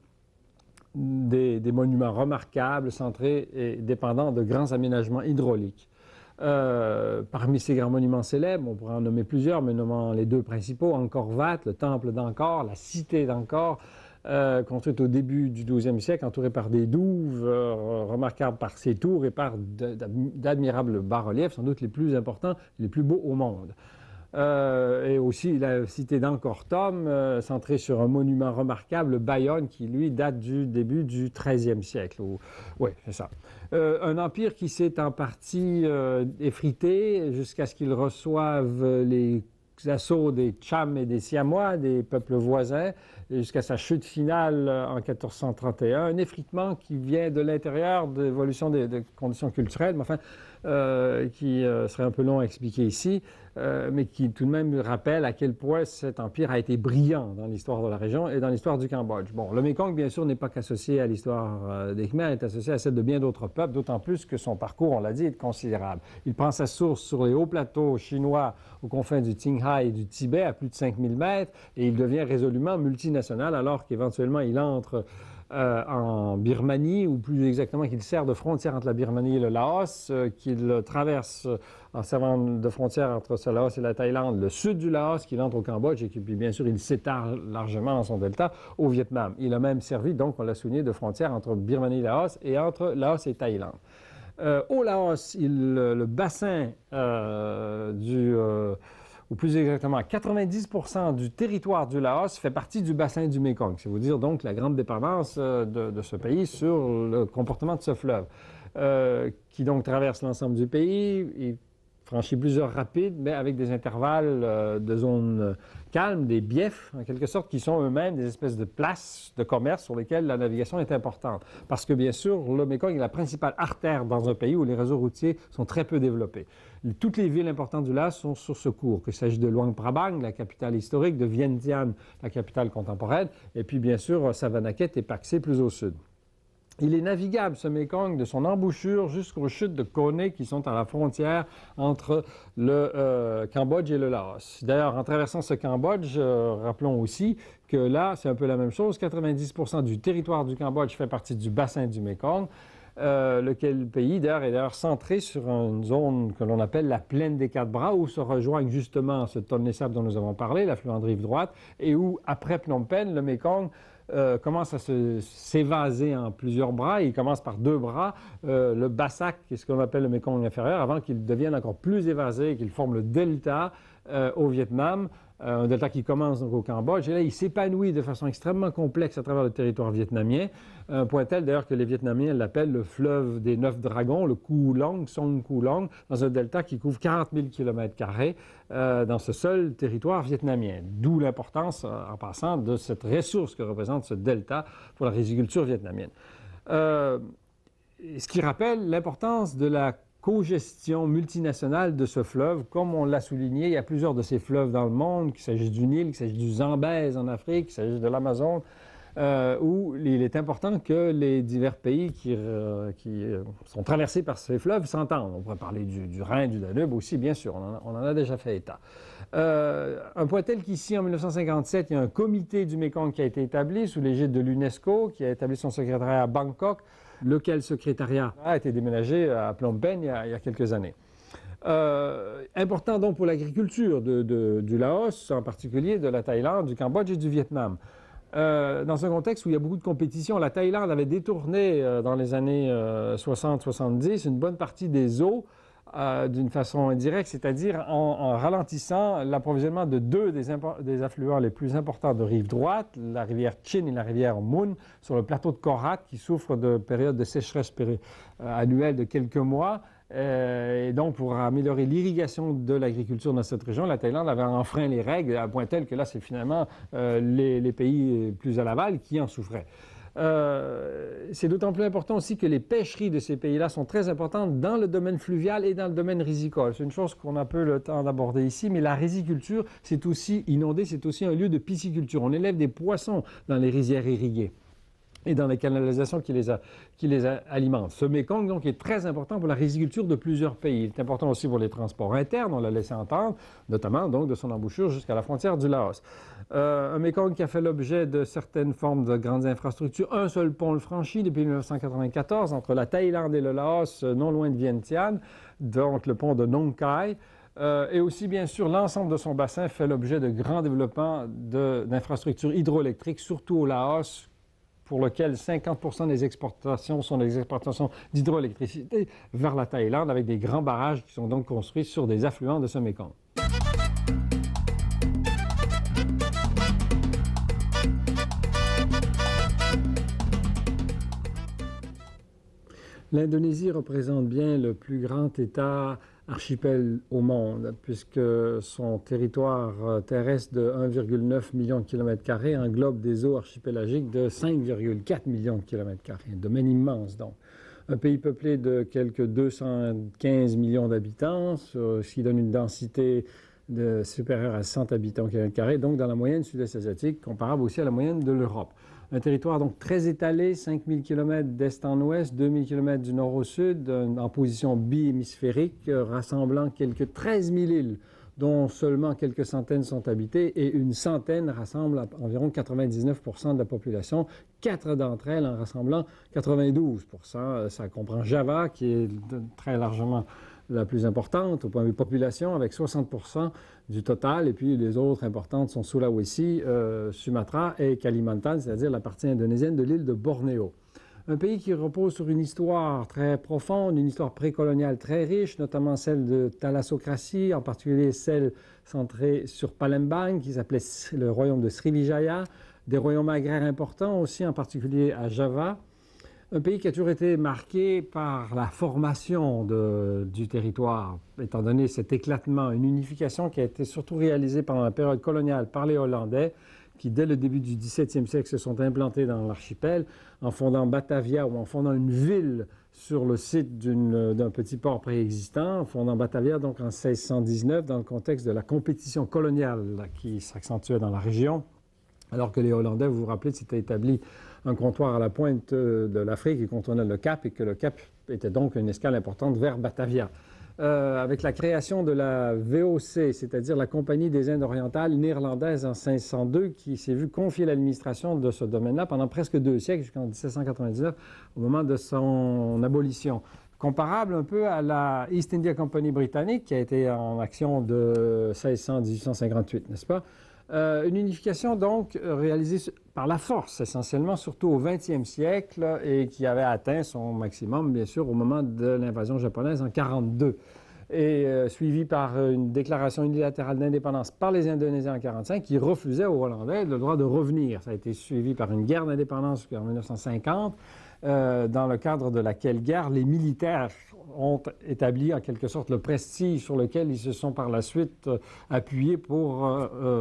des monuments remarquables, centrés et dépendants de grands aménagements hydrauliques. Parmi ces grands monuments célèbres, on pourrait en nommer plusieurs, mais nommant les deux principaux, Angkor Wat, le temple d'Angkor, la cité d'Angkor, construite au début du XIIe siècle, entourée par des douves, remarquables par ses tours et par d'admirables bas-reliefs, sans doute les plus importants et les plus beaux au monde. Et aussi la cité d'Angkor-Thom, centrée sur un monument remarquable, le Bayonne, qui lui date du début du XIIIe siècle. Oui, c'est ça. Un empire qui s'est en partie effrité jusqu'à ce qu'il reçoive les assauts des Cham et des Siamois, des peuples voisins, jusqu'à sa chute finale en 1431. Un effritement qui vient de l'intérieur de l'évolution des conditions culturelles, mais enfin, qui serait un peu long à expliquer ici, mais qui tout de même rappelle à quel point cet empire a été brillant dans l'histoire de la région et dans l'histoire du Cambodge. Bon, le Mekong, bien sûr, n'est pas qu'associé à l'histoire des Khmers, est associé à celle de bien d'autres peuples, d'autant plus que son parcours, on l'a dit, est considérable. Il prend sa source sur les hauts plateaux chinois aux confins du Qinghai et du Tibet, à plus de 5000 mètres, et il devient résolument multinational, alors qu'éventuellement il entre en Birmanie, ou plus exactement qu'il sert de frontière entre la Birmanie et le Laos, qu'il traverse en servant de frontière entre ce Laos et la Thaïlande, le sud du Laos, qu'il entre au Cambodge et puis bien sûr il s'étend largement dans son delta au Vietnam. Il a même servi, donc on l'a souligné, de frontière entre Birmanie et Laos et entre Laos et Thaïlande. Au Laos, le bassin ou plus exactement 90% du territoire du Laos fait partie du bassin du Mékong. C'est vous dire donc la grande dépendance de ce pays sur le comportement de ce fleuve, qui donc traverse l'ensemble du pays. Il franchit plusieurs rapides, mais avec des intervalles de zones calmes, des biefs, en quelque sorte, qui sont eux-mêmes des espèces de places de commerce sur lesquelles la navigation est importante. Parce que, bien sûr, le Mékong est la principale artère dans un pays où les réseaux routiers sont très peu développés. Toutes les villes importantes du Laos sont sur ce cours, qu'il s'agisse de Luang Prabang, la capitale historique, de Vientiane, la capitale contemporaine, et puis, bien sûr, Savannakhet et Pak Se plus au sud. Il est navigable, ce Mékong, de son embouchure jusqu'aux chutes de Koné qui sont à la frontière entre le Cambodge et le Laos. D'ailleurs, en traversant ce Cambodge, rappelons aussi que là, c'est un peu la même chose. 90% du territoire du Cambodge fait partie du bassin du Mékong. Lequel pays, d'ailleurs, est d'ailleurs centré sur une zone que l'on appelle la plaine des Quatre Bras, où se rejoignent justement ce Tonlé Sap dont nous avons parlé, l'affluent de rive droite, et où, après Phnom Penh, le Mékong commence à s'évaser en plusieurs bras. Il commence par deux bras, le Bassac, qui est ce qu'on appelle le Mékong inférieur, avant qu'il devienne encore plus évasé et qu'il forme le delta au Vietnam, un delta qui commence donc au Cambodge. Et là, il s'épanouit de façon extrêmement complexe à travers le territoire vietnamien, un point tel d'ailleurs que les Vietnamiens l'appellent le fleuve des 9 dragons, le Cuu Long, Song Cuu Long, dans un delta qui couvre 40 000 km² dans ce seul territoire vietnamien. D'où l'importance, en passant, de cette ressource que représente ce delta pour la riziculture vietnamienne. Ce qui rappelle l'importance de la co-gestion multinationale de ce fleuve. Comme on l'a souligné, il y a plusieurs de ces fleuves dans le monde, qu'il s'agisse du Nil, qu'il s'agisse du Zambèze en Afrique, qu'il s'agisse de l'Amazone, où il est important que les divers pays qui sont traversés par ces fleuves s'entendent. On pourrait parler du Rhin, du Danube aussi, bien sûr, on en a déjà fait état. Un point tel qu'ici, en 1957, il y a un comité du Mékong qui a été établi sous l'égide de l'UNESCO, qui a établi son secrétariat à Bangkok, lequel secrétariat a été déménagé à Phnom Penh il y a quelques années. Important donc pour l'agriculture du Laos, en particulier de la Thaïlande, du Cambodge et du Vietnam. Dans un contexte où il y a beaucoup de compétition, la Thaïlande avait détourné dans les années 60-70 une bonne partie des eaux d'une façon indirecte, c'est-à-dire en ralentissant l'approvisionnement de deux des affluents les plus importants de rive droite, la rivière Chin et la rivière Mun, sur le plateau de Korat, qui souffre de périodes de sécheresse annuelle de quelques mois. Et donc, pour améliorer l'irrigation de l'agriculture dans cette région, la Thaïlande avait enfreint les règles à un point tel que là, c'est finalement les pays plus à l'aval qui en souffraient. C'est d'autant plus important aussi que les pêcheries de ces pays-là sont très importantes dans le domaine fluvial et dans le domaine risicole. C'est une chose qu'on a peu le temps d'aborder ici, mais la riziculture, c'est aussi inondé, c'est aussi un lieu de pisciculture. On élève des poissons dans les rizières irriguées et dans les canalisations qui les alimentent. Ce Mékong, donc, est très important pour la riziculture de plusieurs pays. Il est important aussi pour les transports internes, on l'a laissé entendre, notamment donc de son embouchure jusqu'à la frontière du Laos. Un Mékong qui a fait l'objet de certaines formes de grandes infrastructures. Un seul pont le franchit depuis 1994 entre la Thaïlande et le Laos, non loin de Vientiane, donc le pont de Nong Khai. Et aussi, bien sûr, l'ensemble de son bassin fait l'objet de grands développements d'infrastructures hydroélectriques, surtout au Laos, pour lequel 50% des exportations sont des exportations d'hydroélectricité vers la Thaïlande, avec des grands barrages qui sont donc construits sur des affluents de ce Mékong. L'Indonésie représente bien le plus grand État archipel au monde, puisque son territoire terrestre de 1,9 million de kilomètres carrés englobe des eaux archipélagiques de 5,4 millions de kilomètres carrés, un domaine immense donc. Un pays peuplé de quelques 215 millions d'habitants, ce qui donne une densité supérieure à 100 habitants au kilomètre carré, donc dans la moyenne sud-est asiatique, comparable aussi à la moyenne de l'Europe. Un territoire donc très étalé, 5000 km d'est en ouest, 2000 km du nord au sud, en position bi-hémisphérique, rassemblant quelques 13 000 îles, dont seulement quelques centaines sont habitées, et une centaine rassemblent environ 99 de la population, 4 d'entre elles en rassemblant 92 Ça comprend Java, qui est très largement la plus importante au point de vue population, avec 60 du total, et puis les autres importantes sont Sulawesi, Sumatra et Kalimantan, c'est-à-dire la partie indonésienne de l'île de Bornéo. Un pays qui repose sur une histoire très profonde, une histoire précoloniale très riche, notamment celle de thalassocratie, en particulier celle centrée sur Palembang, qui s'appelait le royaume de Sriwijaya, des royaumes agraires importants aussi, en particulier à Java. Un pays qui a toujours été marqué par la formation du territoire, étant donné cet éclatement, une unification qui a été surtout réalisée pendant la période coloniale par les Hollandais, qui dès le début du XVIIe siècle se sont implantés dans l'archipel en fondant Batavia ou en fondant une ville sur le site d'un petit port préexistant, en fondant Batavia donc en 1619 dans le contexte de la compétition coloniale qui s'accentuait dans la région, alors que les Hollandais, vous vous rappelez, s'étaient établis un comptoir à la pointe de l'Afrique qui contournait le Cap et que le Cap était donc une escale importante vers Batavia. Avec la création de la VOC, c'est-à-dire la Compagnie des Indes orientales néerlandaise en 1502, qui s'est vu confier l'administration de ce domaine-là pendant presque 2 siècles, jusqu'en 1799, au moment de son abolition. Comparable un peu à la East India Company britannique, qui a été en action de 1600 à 1858, n'est-ce pas? Une unification donc réalisée par la force essentiellement, surtout au 20e siècle et qui avait atteint son maximum bien sûr au moment de l'invasion japonaise en 1942 et suivie par une déclaration unilatérale d'indépendance par les Indonésiens en 1945 qui refusait aux Hollandais le droit de revenir. Ça a été suivi par une guerre d'indépendance en 1950 dans le cadre de laquelle guerre les militaires ont établi en quelque sorte le prestige sur lequel ils se sont par la suite appuyés pour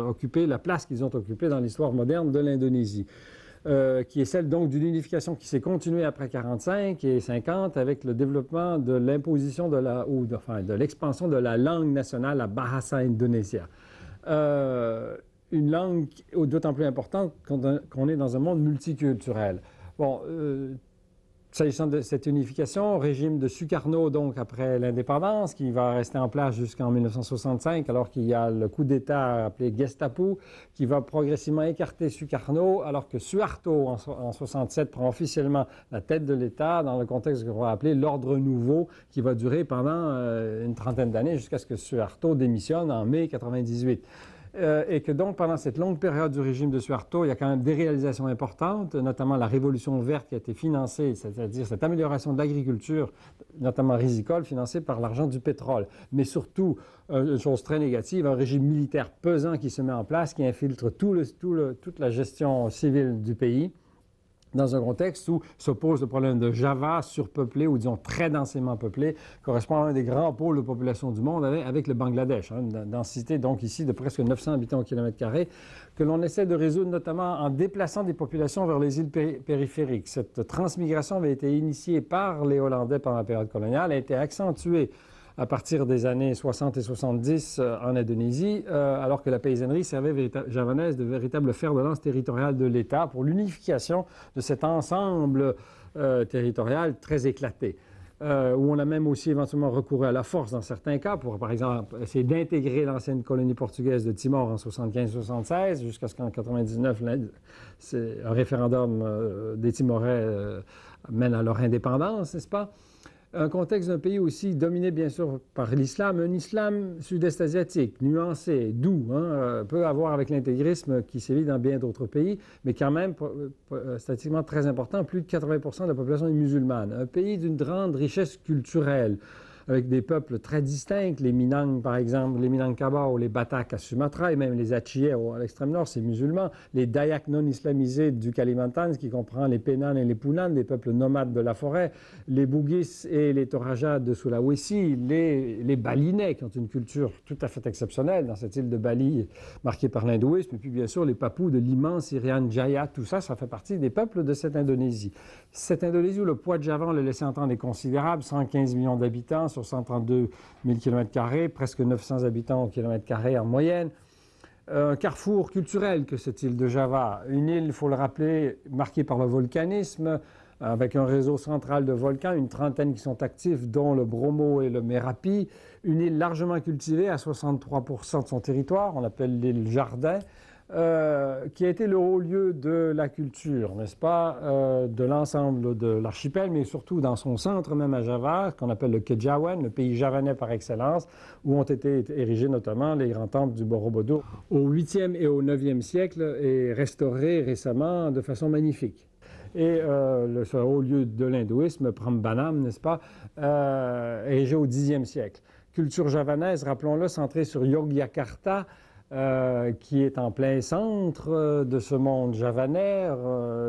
occuper la place qu'ils ont occupée dans l'histoire moderne de l'Indonésie, qui est celle donc d'une unification qui s'est continuée après 1945 et 1950 avec le développement de l'imposition de l'expansion de la langue nationale, la Bahasa Indonesia. Une langue d'autant plus importante qu'on est dans un monde multiculturel. Bon, s'agissant de cette unification, régime de Sukarno, donc après l'indépendance, qui va rester en place jusqu'en 1965, alors qu'il y a le coup d'État appelé Gestapo, qui va progressivement écarter Sukarno, alors que Suharto, en 1967, prend officiellement la tête de l'État dans le contexte qu'on va appeler l'ordre nouveau, qui va durer pendant une trentaine d'années jusqu'à ce que Suharto démissionne en mai 1998. Et que donc, pendant cette longue période du régime de Suharto, il y a quand même des réalisations importantes, notamment la révolution verte qui a été financée, c'est-à-dire cette amélioration de l'agriculture, notamment rizicole, financée par l'argent du pétrole. Mais surtout, une chose très négative, un régime militaire pesant qui se met en place, qui infiltre toute la gestion civile du pays, dans un contexte où s'oppose le problème de Java, surpeuplé ou disons très densément peuplé, correspond à un des grands pôles de population du monde avec le Bangladesh, une densité donc ici de presque 900 habitants au kilomètre carré, que l'on essaie de résoudre notamment en déplaçant des populations vers les îles périphériques. Cette transmigration avait été initiée par les Hollandais pendant la période coloniale, a été accentuée à partir des années 60 et 70 en Indonésie, alors que la paysannerie servait javanaise de véritable fer de lance territorial de l'État pour l'unification de cet ensemble territorial très éclaté. Où on a même aussi éventuellement recouru à la force dans certains cas pour, par exemple, essayer d'intégrer l'ancienne colonie portugaise de Timor en 75-76 jusqu'à ce qu'en 99, un référendum des Timorais mène à leur indépendance, n'est-ce pas? Un contexte d'un pays aussi dominé bien sûr par l'islam, un islam sud-est asiatique, nuancé, doux, peut avoir avec l'intégrisme qui sévit dans bien d'autres pays, mais quand même statistiquement très important, plus de 80% de la population est musulmane. Un pays d'une grande richesse culturelle, avec des peuples très distincts, les Minang par exemple, les Minangkabau ou les Batak à Sumatra, et même les Aceh à l'extrême nord, c'est musulman, les Dayak non islamisés du Kalimantan, ce qui comprend les Penan et les Punan, des peuples nomades de la forêt, les Bugis et les Toraja de Sulawesi, les Balinais qui ont une culture tout à fait exceptionnelle dans cette île de Bali marquée par l'hindouisme, et puis bien sûr les Papous de l'immense Irian Jaya, tout ça, ça fait partie des peuples de cette Indonésie. Cette Indonésie où le poids de Java, on l'a laissé entendre, est considérable, 115 millions d'habitants sur 132 000 km², presque 900 habitants au kilomètre carré en moyenne. Un carrefour culturel que cette île de Java, une île, il faut le rappeler, marquée par le volcanisme, avec un réseau central de volcans, une trentaine qui sont actifs, dont le Bromo et le Merapi, une île largement cultivée à 63% de son territoire, on l'appelle l'île Jardin, qui a été le haut lieu de la culture, n'est-ce pas, de l'ensemble de l'archipel, mais surtout dans son centre même à Java, qu'on appelle le Kejawen, le pays javanais par excellence, où ont été érigés notamment les grands temples du Borobudur au 8e et au 9e siècle et restaurés récemment de façon magnifique. Et ce haut lieu de l'hindouisme, Prambanam, n'est-ce pas, érigé au Xe siècle. Culture javanaise, rappelons-le, centrée sur Yogyakarta, qui est en plein centre de ce monde javanais,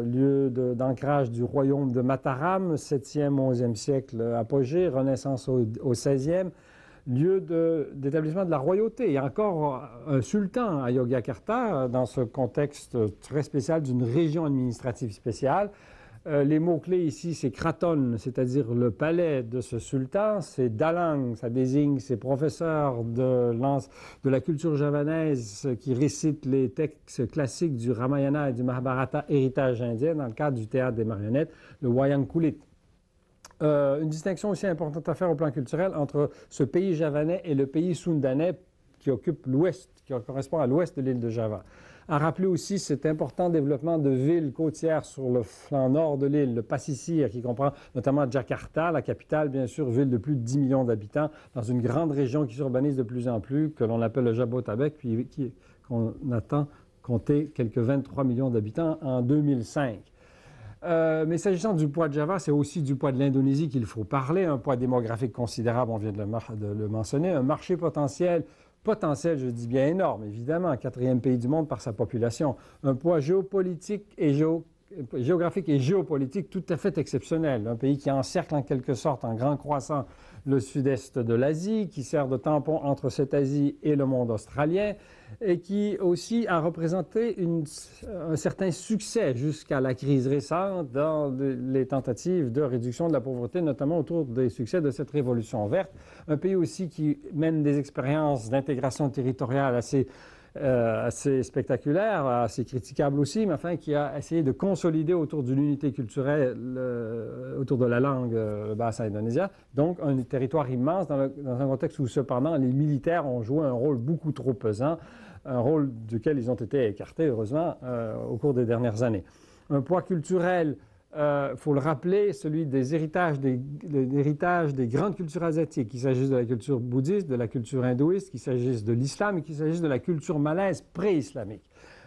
lieu d'ancrage du royaume de Mataram, 7e, 11e siècle apogée, renaissance au 16e, lieu d'établissement de la royauté. Il y a encore un sultan à Yogyakarta, dans ce contexte très spécial d'une région administrative spéciale. Les mots-clés ici, c'est Kraton, c'est-à-dire le palais de ce sultan. C'est Dalang, ça désigne ces professeurs de la culture javanaise qui récitent les textes classiques du Ramayana et du Mahabharata, héritage indien, dans le cadre du théâtre des marionnettes, le Wayang Kulit. Une distinction aussi importante à faire au plan culturel entre ce pays javanais et le pays sundanais qui occupe l'ouest, qui correspond à l'ouest de l'île de Java. À rappeler aussi cet important développement de villes côtières sur le flanc nord de l'île, le Pasisir, qui comprend notamment Jakarta, la capitale, bien sûr, ville de plus de 10 millions d'habitants, dans une grande région qui s'urbanise de plus en plus, que l'on appelle le Jabotabek, puis qu'on attend compter quelques 23 millions d'habitants en 2005. Mais s'agissant du poids de Java, c'est aussi du poids de l'Indonésie qu'il faut parler, un poids démographique considérable, on vient de le mentionner, un marché potentiel, je dis bien énorme, évidemment, 4e pays du monde par sa population, un poids géopolitique et géographique et géopolitique tout à fait exceptionnel, un pays qui encercle en quelque sorte en grand croissant le sud-est de l'Asie, qui sert de tampon entre cette Asie et le monde australien, et qui aussi a représenté un certain succès jusqu'à la crise récente dans les tentatives de réduction de la pauvreté, notamment autour des succès de cette révolution verte. Un pays aussi qui mène des expériences d'intégration territoriale assez spectaculaire, assez critiquable aussi, mais enfin qui a essayé de consolider autour d'une unité culturelle, autour de la langue basse indonésien. Donc un territoire immense dans un contexte où cependant les militaires ont joué un rôle beaucoup trop pesant, un rôle duquel ils ont été écartés heureusement au cours des dernières années. Un poids culturel, faut le rappeler, celui des héritages des grandes cultures asiatiques, qu'il s'agisse de la culture bouddhiste, de la culture hindouiste, qu'il s'agisse de l'islam et qu'il s'agisse de la culture malaise pré-islamique.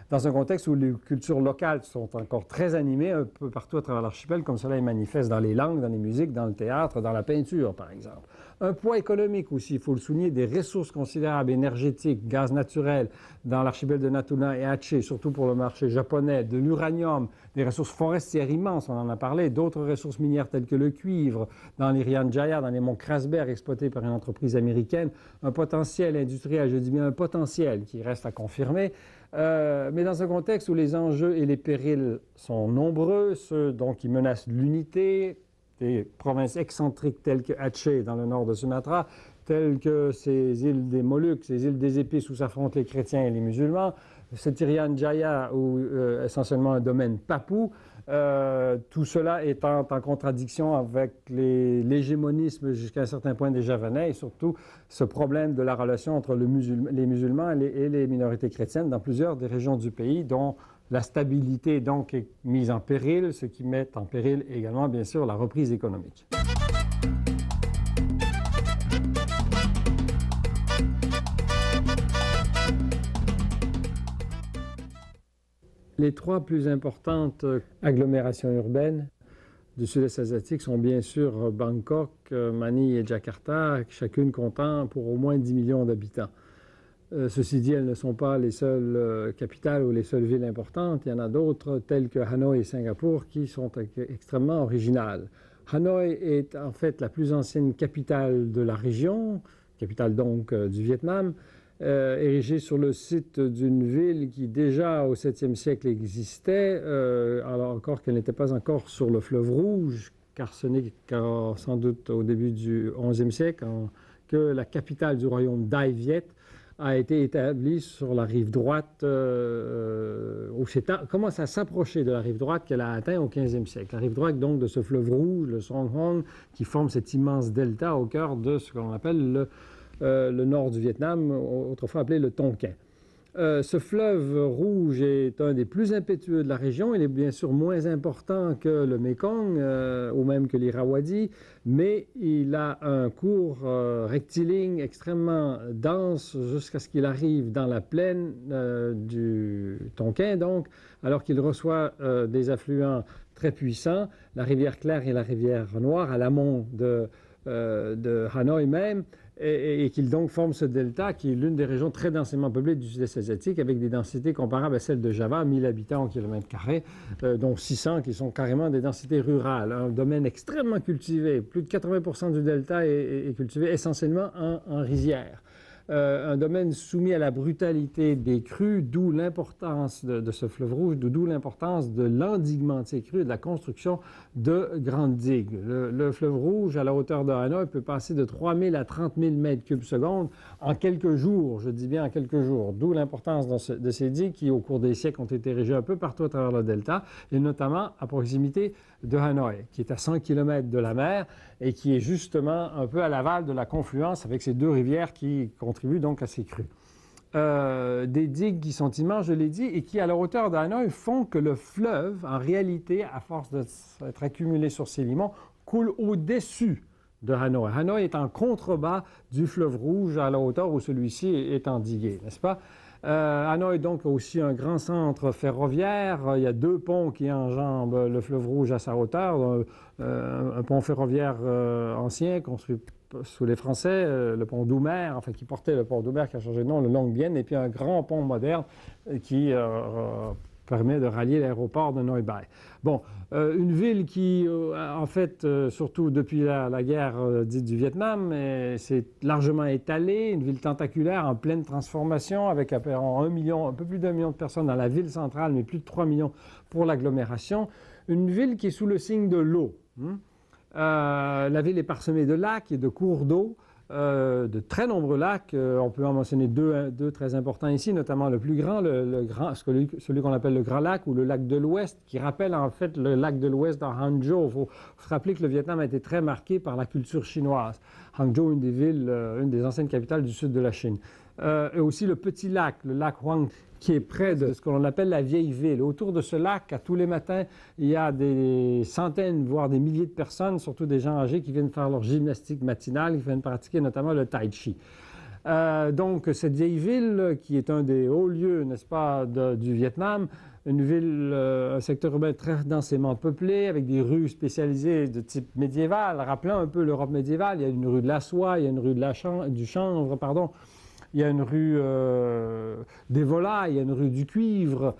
Dans un contexte où les cultures locales sont encore très animées un peu partout à travers l'archipel, comme cela est manifeste dans les langues, dans les musiques, dans le théâtre, dans la peinture, par exemple. Un poids économique aussi, il faut le souligner, des ressources considérables énergétiques, gaz naturel, dans l'archipel de Natuna et Aceh, surtout pour le marché japonais, de l'uranium, des ressources forestières immenses, on en a parlé, d'autres ressources minières telles que le cuivre, dans l'Irian Jaya, dans les monts Krasberg, exploités par une entreprise américaine, un potentiel industriel, je dis bien un potentiel qui reste à confirmer, mais dans un contexte où les enjeux et les périls sont nombreux, ceux donc qui menacent l'unité, des provinces excentriques telles que Aceh dans le nord de Sumatra, telles que ces îles des Moluques, ces îles des Épices où s'affrontent les chrétiens et les musulmans, cet Irian Jaya où essentiellement un domaine papou, tout cela étant en contradiction avec l'hégémonisme jusqu'à un certain point des Javanais et surtout ce problème de la relation entre les musulmans et les minorités chrétiennes dans plusieurs des régions du pays dont la stabilité donc est mise en péril, ce qui met en péril également bien sûr la reprise économique. Les trois plus importantes agglomérations urbaines du sud-est asiatique sont bien sûr Bangkok, Manille et Jakarta, chacune comptant pour au moins 10 millions d'habitants. Ceci dit, elles ne sont pas les seules capitales ou les seules villes importantes. Il y en a d'autres, telles que Hanoï et Singapour, qui sont extrêmement originales. Hanoï est en fait la plus ancienne capitale de la région, capitale donc du Vietnam, érigée sur le site d'une ville qui déjà au 7e siècle existait, alors encore qu'elle n'était pas encore sur le fleuve Rouge, car ce n'est sans doute au début du 11e siècle que la capitale du royaume Dai Viet a été établie sur la rive droite, commence à s'approcher de la rive droite qu'elle a atteint au 15e siècle. La rive droite donc de ce fleuve rouge, le Song Hong, qui forme cet immense delta au cœur de ce qu'on appelle le nord du Vietnam, autrefois appelé le Tonkin. Ce fleuve rouge est un des plus impétueux de la région. Il est bien sûr moins important que le Mekong ou même que l'Irrawaddy, mais il a un cours rectiligne extrêmement dense jusqu'à ce qu'il arrive dans la plaine du Tonkin, donc, alors qu'il reçoit des affluents très puissants, la rivière Claire et la rivière Noire à l'amont de Hanoï même, et qu'il donc forme ce delta qui est l'une des régions très densément peuplées du sud-est asiatique avec des densités comparables à celles de Java, 1000 habitants au kilomètre carré, dont 600 qui sont carrément des densités rurales. Un domaine extrêmement cultivé, plus de 80% du delta est cultivé essentiellement en rizière. Un domaine soumis à la brutalité des crues, d'où l'importance de ce fleuve rouge, d'où l'importance de l'endiguement de ces crues et de la construction de grandes digues. Le fleuve rouge, à la hauteur de Hanoï, peut passer de 3 000 à 30 000 mètres cubes secondes en quelques jours, je dis bien en quelques jours, d'où l'importance de ces digues qui, au cours des siècles, ont été érigées un peu partout à travers le delta, et notamment à proximité de Hanoï, qui est à 100 km de la mer et qui est justement un peu à l'aval de la confluence avec ces deux rivières qui contribuent donc à ces crues. Des digues qui sont immenses, je l'ai dit, et qui, à la hauteur de Hanoï, font que le fleuve, en réalité, à force d'être accumulé sur ces limons, coule au-dessus de Hanoï. Hanoï est en contrebas du fleuve Rouge à la hauteur où celui-ci est endigué, n'est-ce pas? Hanoï donc aussi un grand centre ferroviaire. Il y a 2 ponts qui enjambent le fleuve Rouge à sa hauteur. Un pont ferroviaire ancien construit sous les Français, le pont Doumer, enfin qui portait le pont Doumer qui a changé de nom, le Long Bien, et puis un grand pont moderne qui permet de rallier l'aéroport de Noi Bai. Bon, une ville qui, en fait, surtout depuis la guerre dite du Vietnam, s'est largement étalée, une ville tentaculaire en pleine transformation, avec environ un peu plus d'1 million de personnes dans la ville centrale, mais plus de 3 millions pour l'agglomération. Une ville qui est sous le signe de l'eau. La ville est parsemée de lacs et de cours d'eau. De très nombreux lacs. On peut en mentionner deux très importants ici, notamment le plus grand, celui qu'on appelle le Grand Lac ou le lac de l'Ouest, qui rappelle en fait le lac de l'Ouest dans Hangzhou. Il faut se rappeler que le Vietnam a été très marqué par la culture chinoise. Hangzhou, une des anciennes capitales du sud de la Chine. Et aussi le petit lac, le lac Huang, qui est près de ce que l'on appelle la vieille ville. Autour de ce lac, à tous les matins, il y a des centaines, voire des milliers de personnes, surtout des gens âgés, qui viennent faire leur gymnastique matinale, qui viennent pratiquer notamment le tai chi. Donc, cette vieille ville, qui est un des hauts lieux, n'est-ce pas, du Vietnam, une ville, un secteur urbain très densément peuplé, avec des rues spécialisées de type médiéval, rappelant un peu l'Europe médiévale. Il y a une rue de la soie, il y a une rue du chanvre, pardon. Il y a une rue des volailles, il y a une rue du cuivre.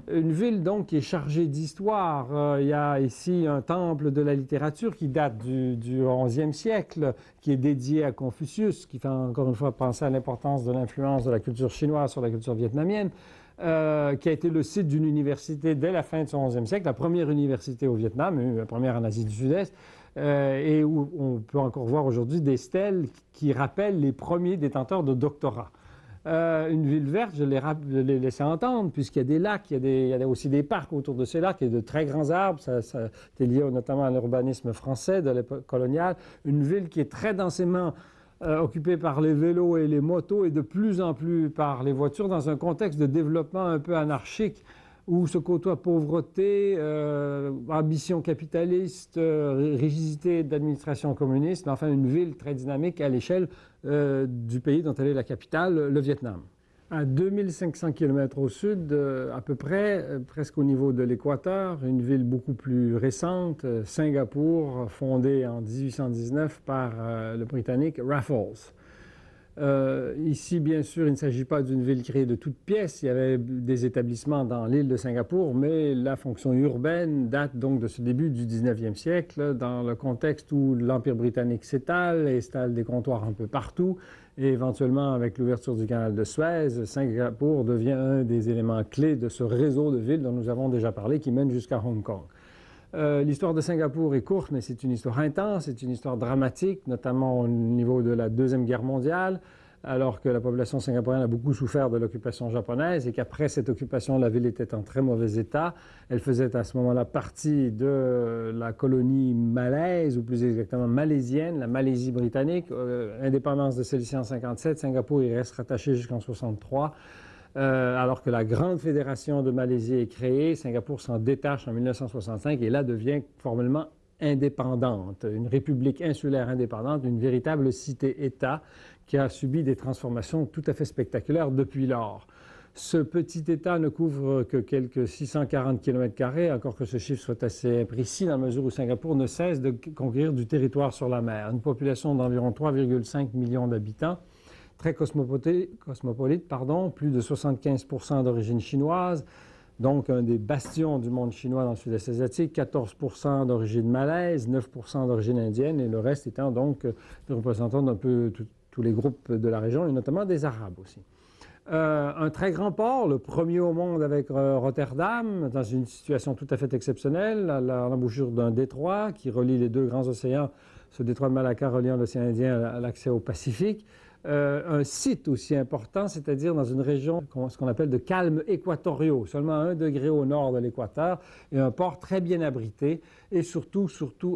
Une ville donc qui est chargée d'histoire. Il y a ici un temple de la littérature qui date du XIe siècle, qui est dédié à Confucius, qui fait encore une fois penser à l'importance de l'influence de la culture chinoise sur la culture vietnamienne, qui a été le site d'une université dès la fin du XIe siècle, la première université au Vietnam, la première en Asie du Sud-Est. Et où on peut encore voir aujourd'hui des stèles qui rappellent les premiers détenteurs de doctorats. Une ville verte, je l'ai laissé entendre, puisqu'il y a des lacs, il y a aussi des parcs autour de ces lacs, il y a de très grands arbres, ça est lié notamment à l'urbanisme français de l'époque coloniale. Une ville qui est très densément occupée par les vélos et les motos et de plus en plus par les voitures dans un contexte de développement un peu anarchique, où se côtoient pauvreté, ambition capitaliste, rigidité d'administration communiste, mais enfin une ville très dynamique à l'échelle du pays dont elle est la capitale, le Vietnam. À 2500 km au sud, à peu près, presque au niveau de l'équateur, une ville beaucoup plus récente, Singapour, fondée en 1819 par le Britannique Raffles. Ici, bien sûr, il ne s'agit pas d'une ville créée de toutes pièces. Il y avait des établissements dans l'île de Singapour, mais la fonction urbaine date donc de ce début du 19e siècle, dans le contexte où l'Empire britannique s'étale, installe des comptoirs un peu partout, et éventuellement, avec l'ouverture du canal de Suez, Singapour devient un des éléments clés de ce réseau de villes dont nous avons déjà parlé, qui mène jusqu'à Hong Kong. L'histoire de Singapour est courte, mais c'est une histoire intense, c'est une histoire dramatique, notamment au niveau de la Deuxième Guerre mondiale, alors que la population singapourienne a beaucoup souffert de l'occupation japonaise et qu'après cette occupation, la ville était en très mauvais état. Elle faisait à ce moment-là partie de la colonie malaise, ou plus exactement malaisienne, la Malaisie britannique. Indépendance de celle-ci en 1957, Singapour y reste rattaché jusqu'en 1963. Alors que la Grande Fédération de Malaisie est créée, Singapour s'en détache en 1965 et là devient formellement indépendante, une république insulaire indépendante, une véritable cité-État qui a subi des transformations tout à fait spectaculaires depuis lors. Ce petit État ne couvre que quelques 640 km², encore que ce chiffre soit assez imprécis, dans la mesure où Singapour ne cesse de conquérir du territoire sur la mer. Une population d'environ 3,5 millions d'habitants, très cosmopolite, plus de 75% d'origine chinoise, donc un des bastions du monde chinois dans le sud-est asiatique, 14% d'origine malaise, 9% d'origine indienne, et le reste étant donc des représentants d'un peu tous les groupes de la région, et notamment des Arabes aussi. Un très grand port, le premier au monde avec Rotterdam, dans une situation tout à fait exceptionnelle, à l'embouchure d'un détroit qui relie les deux grands océans, ce détroit de Malacca reliant l'océan Indien à l'accès au Pacifique. Un site aussi important, c'est-à-dire dans une région, ce qu'on appelle de calmes équatoriaux, seulement 1 degré au nord de l'équateur, et un port très bien abrité, et surtout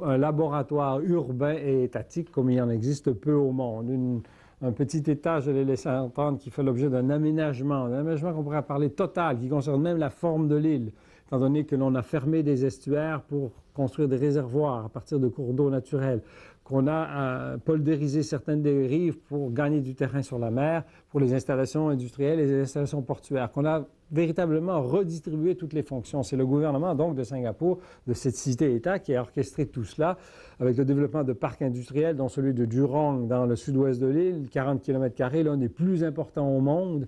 un laboratoire urbain et étatique comme il en existe peu au monde. Un petit État, je l'ai laissé entendre, qui fait l'objet d'un aménagement qu'on pourrait parler total, qui concerne même la forme de l'île, étant donné que l'on a fermé des estuaires pour construire des réservoirs à partir de cours d'eau naturels, qu'on a poldérisé certaines des rives pour gagner du terrain sur la mer, pour les installations industrielles et les installations portuaires, qu'on a véritablement redistribué toutes les fonctions. C'est le gouvernement donc de Singapour, de cette cité-État, qui a orchestré tout cela avec le développement de parcs industriels, dont celui de Jurong dans le sud-ouest de l'île, 40 km², l'un des plus importants au monde,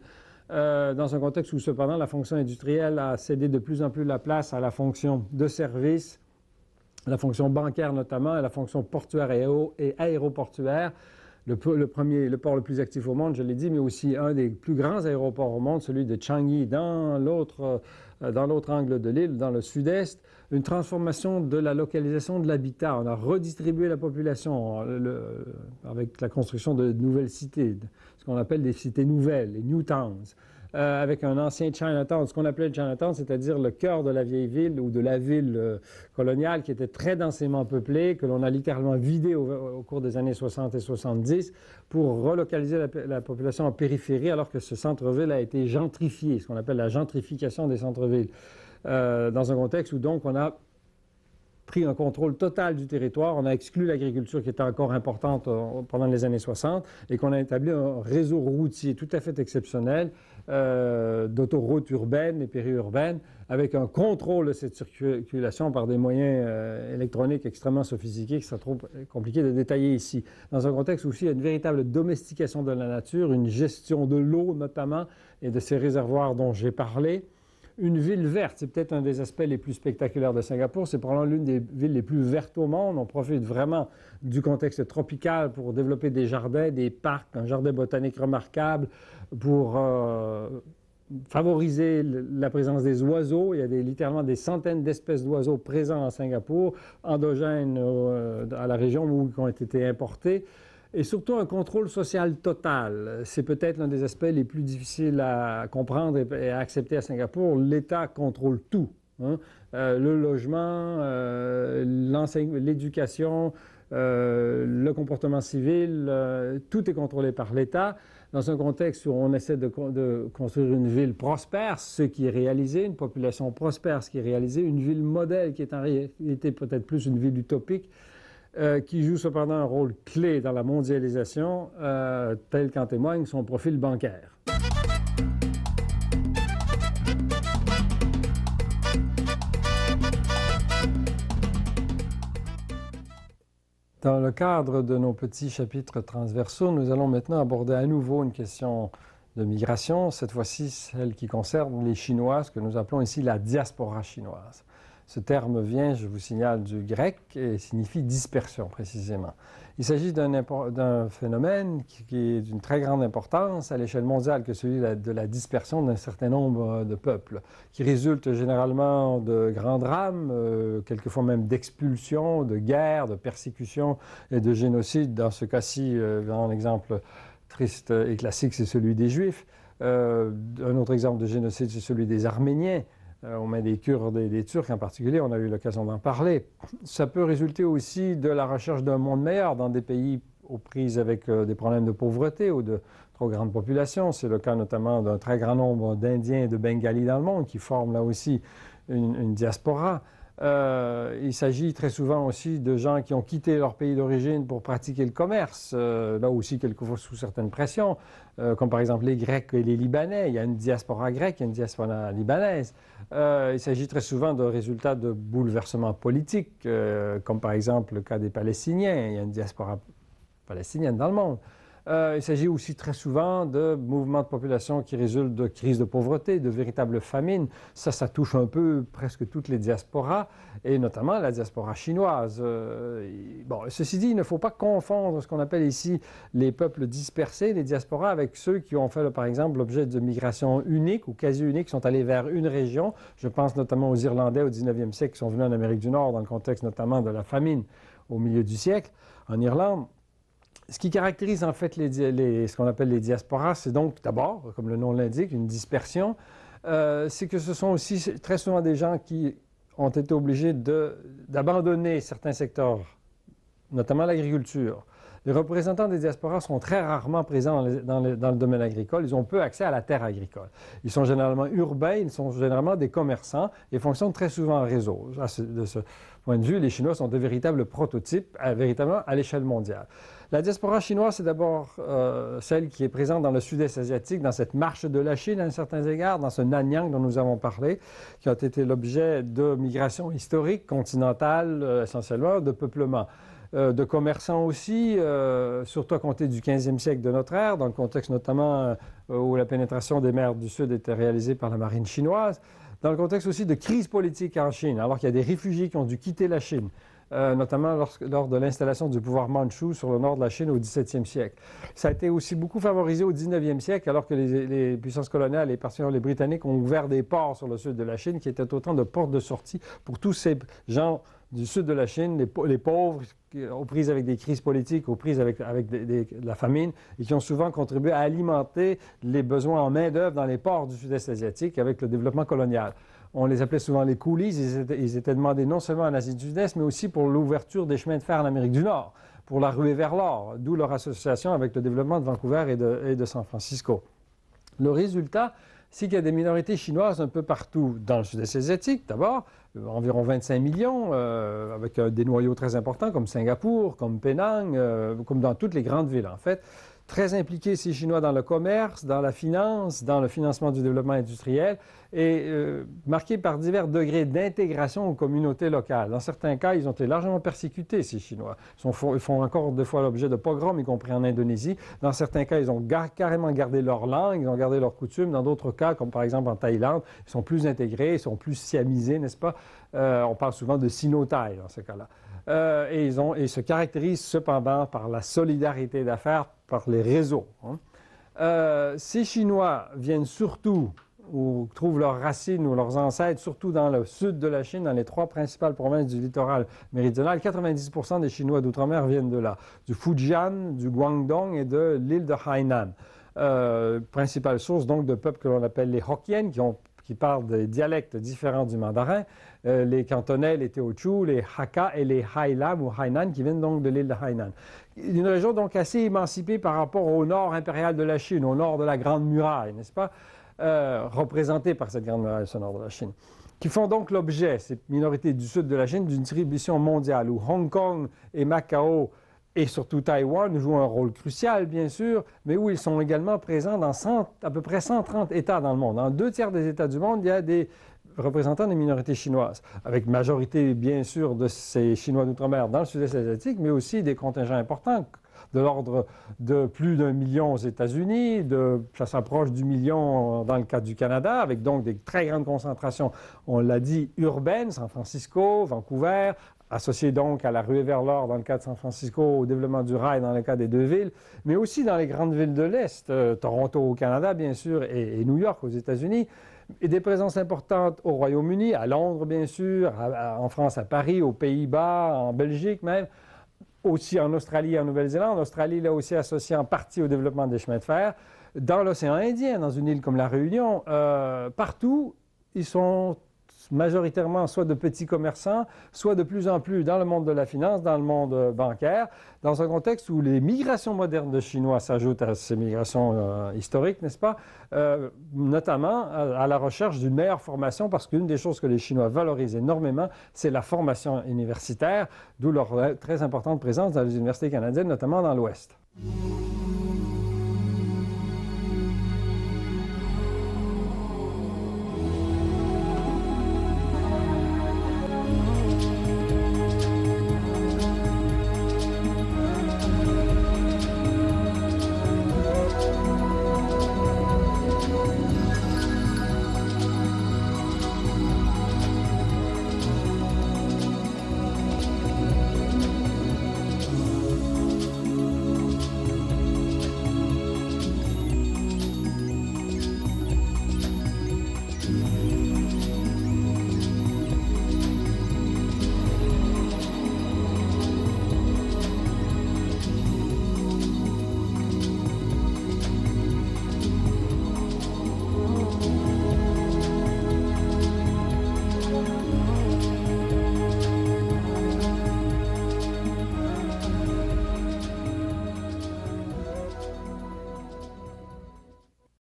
dans un contexte où cependant la fonction industrielle a cédé de plus en plus la place à la fonction de service, la fonction bancaire notamment, et la fonction portuaire et aéroportuaire. Le port le plus actif au monde, je l'ai dit, mais aussi un des plus grands aéroports au monde, celui de Changi, dans l'autre angle de l'île, dans le sud-est. Une transformation de la localisation de l'habitat. On a redistribué la population avec la construction de nouvelles cités, ce qu'on appelle des cités nouvelles, les New Towns. Avec un ancien Chinatown, ce qu'on appelait le Chinatown, c'est-à-dire le cœur de la vieille ville ou de la ville coloniale qui était très densément peuplée, que l'on a littéralement vidé au cours des années 60 et 70 pour relocaliser la population en périphérie, alors que ce centre-ville a été gentrifié, ce qu'on appelle la gentrification des centres-villes, dans un contexte où donc on a pris un contrôle total du territoire, on a exclu l'agriculture qui était encore importante pendant les années 60 et qu'on a établi un réseau routier tout à fait exceptionnel d'autoroutes urbaines et périurbaines avec un contrôle de cette circulation par des moyens électroniques extrêmement sophistiqués qui sont trop compliqués de détailler ici. Dans un contexte aussi, il y a une véritable domestication de la nature, une gestion de l'eau notamment et de ces réservoirs dont j'ai parlé. Une ville verte, c'est peut-être un des aspects les plus spectaculaires de Singapour. C'est probablement l'une des villes les plus vertes au monde. On profite vraiment du contexte tropical pour développer des jardins, des parcs, un jardin botanique remarquable, pour favoriser la présence des oiseaux. Il y a littéralement des centaines d'espèces d'oiseaux présents à Singapour, endogènes à la région ou qui ont été importés. Et surtout un contrôle social total. C'est peut-être l'un des aspects les plus difficiles à comprendre et à accepter à Singapour. L'État contrôle tout. Hein? Le logement, l'éducation, le comportement civil, tout est contrôlé par l'État. Dans un contexte où on essaie de construire une ville prospère, ce qui est réalisé, une population prospère, ce qui est réalisé, une ville modèle qui est en réalité peut-être plus une ville utopique, qui joue cependant un rôle clé dans la mondialisation, tel qu'en témoigne son profil bancaire. Dans le cadre de nos petits chapitres transversaux, nous allons maintenant aborder à nouveau une question de migration, cette fois-ci celle qui concerne les Chinois, ce que nous appelons ici la diaspora chinoise. Ce terme vient, je vous signale, du grec et signifie dispersion précisément. Il s'agit d'un phénomène qui est d'une très grande importance à l'échelle mondiale que celui de la dispersion d'un certain nombre de peuples, qui résulte généralement de grands drames, quelquefois même d'expulsions, de guerres, de persécutions et de génocides. Dans ce cas-ci, un exemple triste et classique, c'est celui des Juifs. Un autre exemple de génocide, c'est celui des Arméniens. Aux mains des Kurdes et des Turcs en particulier, on a eu l'occasion d'en parler. Ça peut résulter aussi de la recherche d'un monde meilleur dans des pays aux prises avec des problèmes de pauvreté ou de trop grande population. C'est le cas notamment d'un très grand nombre d'Indiens et de Bengalis dans le monde qui forment là aussi une diaspora. Il s'agit très souvent aussi de gens qui ont quitté leur pays d'origine pour pratiquer le commerce, là aussi quelquefois sous certaines pressions, comme par exemple les Grecs et les Libanais. Il y a une diaspora grecque, il y a une diaspora libanaise. Il s'agit très souvent de résultats de bouleversements politiques, comme par exemple le cas des Palestiniens. Il y a une diaspora palestinienne dans le monde. Il s'agit aussi très souvent de mouvements de population qui résultent de crises de pauvreté, de véritables famines. Ça touche un peu presque toutes les diasporas, et notamment la diaspora chinoise. Bon, ceci dit, il ne faut pas confondre ce qu'on appelle ici les peuples dispersés, les diasporas, avec ceux qui ont fait, par exemple, l'objet de migrations uniques ou quasi uniques, qui sont allés vers une région. Je pense notamment aux Irlandais au 19e siècle qui sont venus en Amérique du Nord, dans le contexte notamment de la famine au milieu du siècle, en Irlande. Ce qui caractérise en fait ce qu'on appelle les diasporas, c'est donc d'abord, comme le nom l'indique, une dispersion. C'est que ce sont aussi très souvent des gens qui ont été obligés d'abandonner certains secteurs, notamment l'agriculture. Les représentants des diasporas sont très rarement présents dans le domaine agricole. Ils ont peu accès à la terre agricole. Ils sont généralement urbains, ils sont généralement des commerçants et fonctionnent très souvent en réseau. De ce point de vue, les Chinois sont de véritables prototypes, véritablement à l'échelle mondiale. La diaspora chinoise, c'est d'abord celle qui est présente dans le sud-est asiatique, dans cette marche de la Chine à certains égards, dans ce Nanyang dont nous avons parlé, qui ont été l'objet de migrations historiques, continentales essentiellement, de peuplement. De commerçants aussi, surtout à compter du 15e siècle de notre ère, dans le contexte notamment où la pénétration des mers du Sud était réalisée par la marine chinoise, dans le contexte aussi de crise politique en Chine, alors qu'il y a des réfugiés qui ont dû quitter la Chine, notamment lors de l'installation du pouvoir mandchou sur le nord de la Chine au 17e siècle. Ça a été aussi beaucoup favorisé au 19e siècle, alors que les puissances coloniales, et particulièrement les Britanniques, ont ouvert des ports sur le sud de la Chine, qui étaient autant de portes de sortie pour tous ces gens du sud de la Chine, les pauvres, aux prises avec des crises politiques, aux prises avec la famine, et qui ont souvent contribué à alimenter les besoins en main-d'œuvre dans les ports du sud-est asiatique avec le développement colonial. On les appelait souvent les coolies. Ils étaient demandés non seulement en Asie du Sud-Est, mais aussi pour l'ouverture des chemins de fer en Amérique du Nord, pour la ruée vers l'or, d'où leur association avec le développement de Vancouver et de San Francisco. Le résultat, c'est qu'il y a des minorités chinoises un peu partout dans le sud-est asiatique, d'abord, environ 25 millions, avec des noyaux très importants comme Singapour, comme Penang, comme dans toutes les grandes villes en fait. Très impliqués, ces Chinois, dans le commerce, dans la finance, dans le financement du développement industriel et marqués par divers degrés d'intégration aux communautés locales. Dans certains cas, ils ont été largement persécutés, ces Chinois. Ils font encore des fois l'objet de pogroms, y compris en Indonésie. Dans certains cas, ils ont carrément gardé leur langue, ils ont gardé leurs coutumes. Dans d'autres cas, comme par exemple en Thaïlande, ils sont plus intégrés, ils sont plus siamisés, n'est-ce pas? On parle souvent de sino-thaï dans ce cas-là. Et ils se caractérisent cependant par la solidarité d'affaires, par les réseaux. Ces Chinois viennent surtout, ou trouvent leurs racines ou leurs ancêtres, surtout dans le sud de la Chine, dans les 3 principales provinces du littoral méridional. 90% des Chinois d'outre-mer viennent de là, du Fujian, du Guangdong et de l'île de Hainan. Principale source donc de peuples que l'on appelle les Hokkien, qui parlent des dialectes différents du mandarin, les cantonais, les Teochew, les Hakka et les Hailam ou Hainan, qui viennent donc de l'île de Hainan. Une région donc assez émancipée par rapport au nord impérial de la Chine, au nord de la Grande Muraille, n'est-ce pas, représentée par cette Grande Muraille, ce nord de la Chine, qui font donc l'objet, ces minorités du sud de la Chine, d'une distribution mondiale où Hong Kong et Macao et surtout Taïwan jouent un rôle crucial, bien sûr, mais où ils sont également présents dans à peu près 130 États dans le monde. Dans 2 tiers des États du monde, il y a des représentants des minorités chinoises, avec majorité, bien sûr, de ces Chinois d'outre-mer dans le sud-est asiatique, mais aussi des contingents importants, de l'ordre de plus d'1 million aux États-Unis, ça s'approche du million dans le cas du Canada, avec donc des très grandes concentrations, on l'a dit, urbaines, San Francisco, Vancouver, associées donc à la ruée vers l'or dans le cas de San Francisco, au développement du rail dans le cas des deux villes, mais aussi dans les grandes villes de l'Est, Toronto au Canada, bien sûr, et New York aux États-Unis, et des présences importantes au Royaume-Uni, à Londres, bien sûr, en France, à Paris, aux Pays-Bas, en Belgique même, aussi en Australie et en Nouvelle-Zélande. Australie, là aussi, associée en partie au développement des chemins de fer. Dans l'océan Indien, dans une île comme la Réunion, partout, ils sont majoritairement soit de petits commerçants, soit de plus en plus dans le monde de la finance, dans le monde bancaire, dans un contexte où les migrations modernes de Chinois s'ajoutent à ces migrations historiques, n'est-ce pas? Notamment à la recherche d'une meilleure formation, parce qu'une des choses que les Chinois valorisent énormément, c'est la formation universitaire, d'où leur très importante présence dans les universités canadiennes, notamment dans l'Ouest.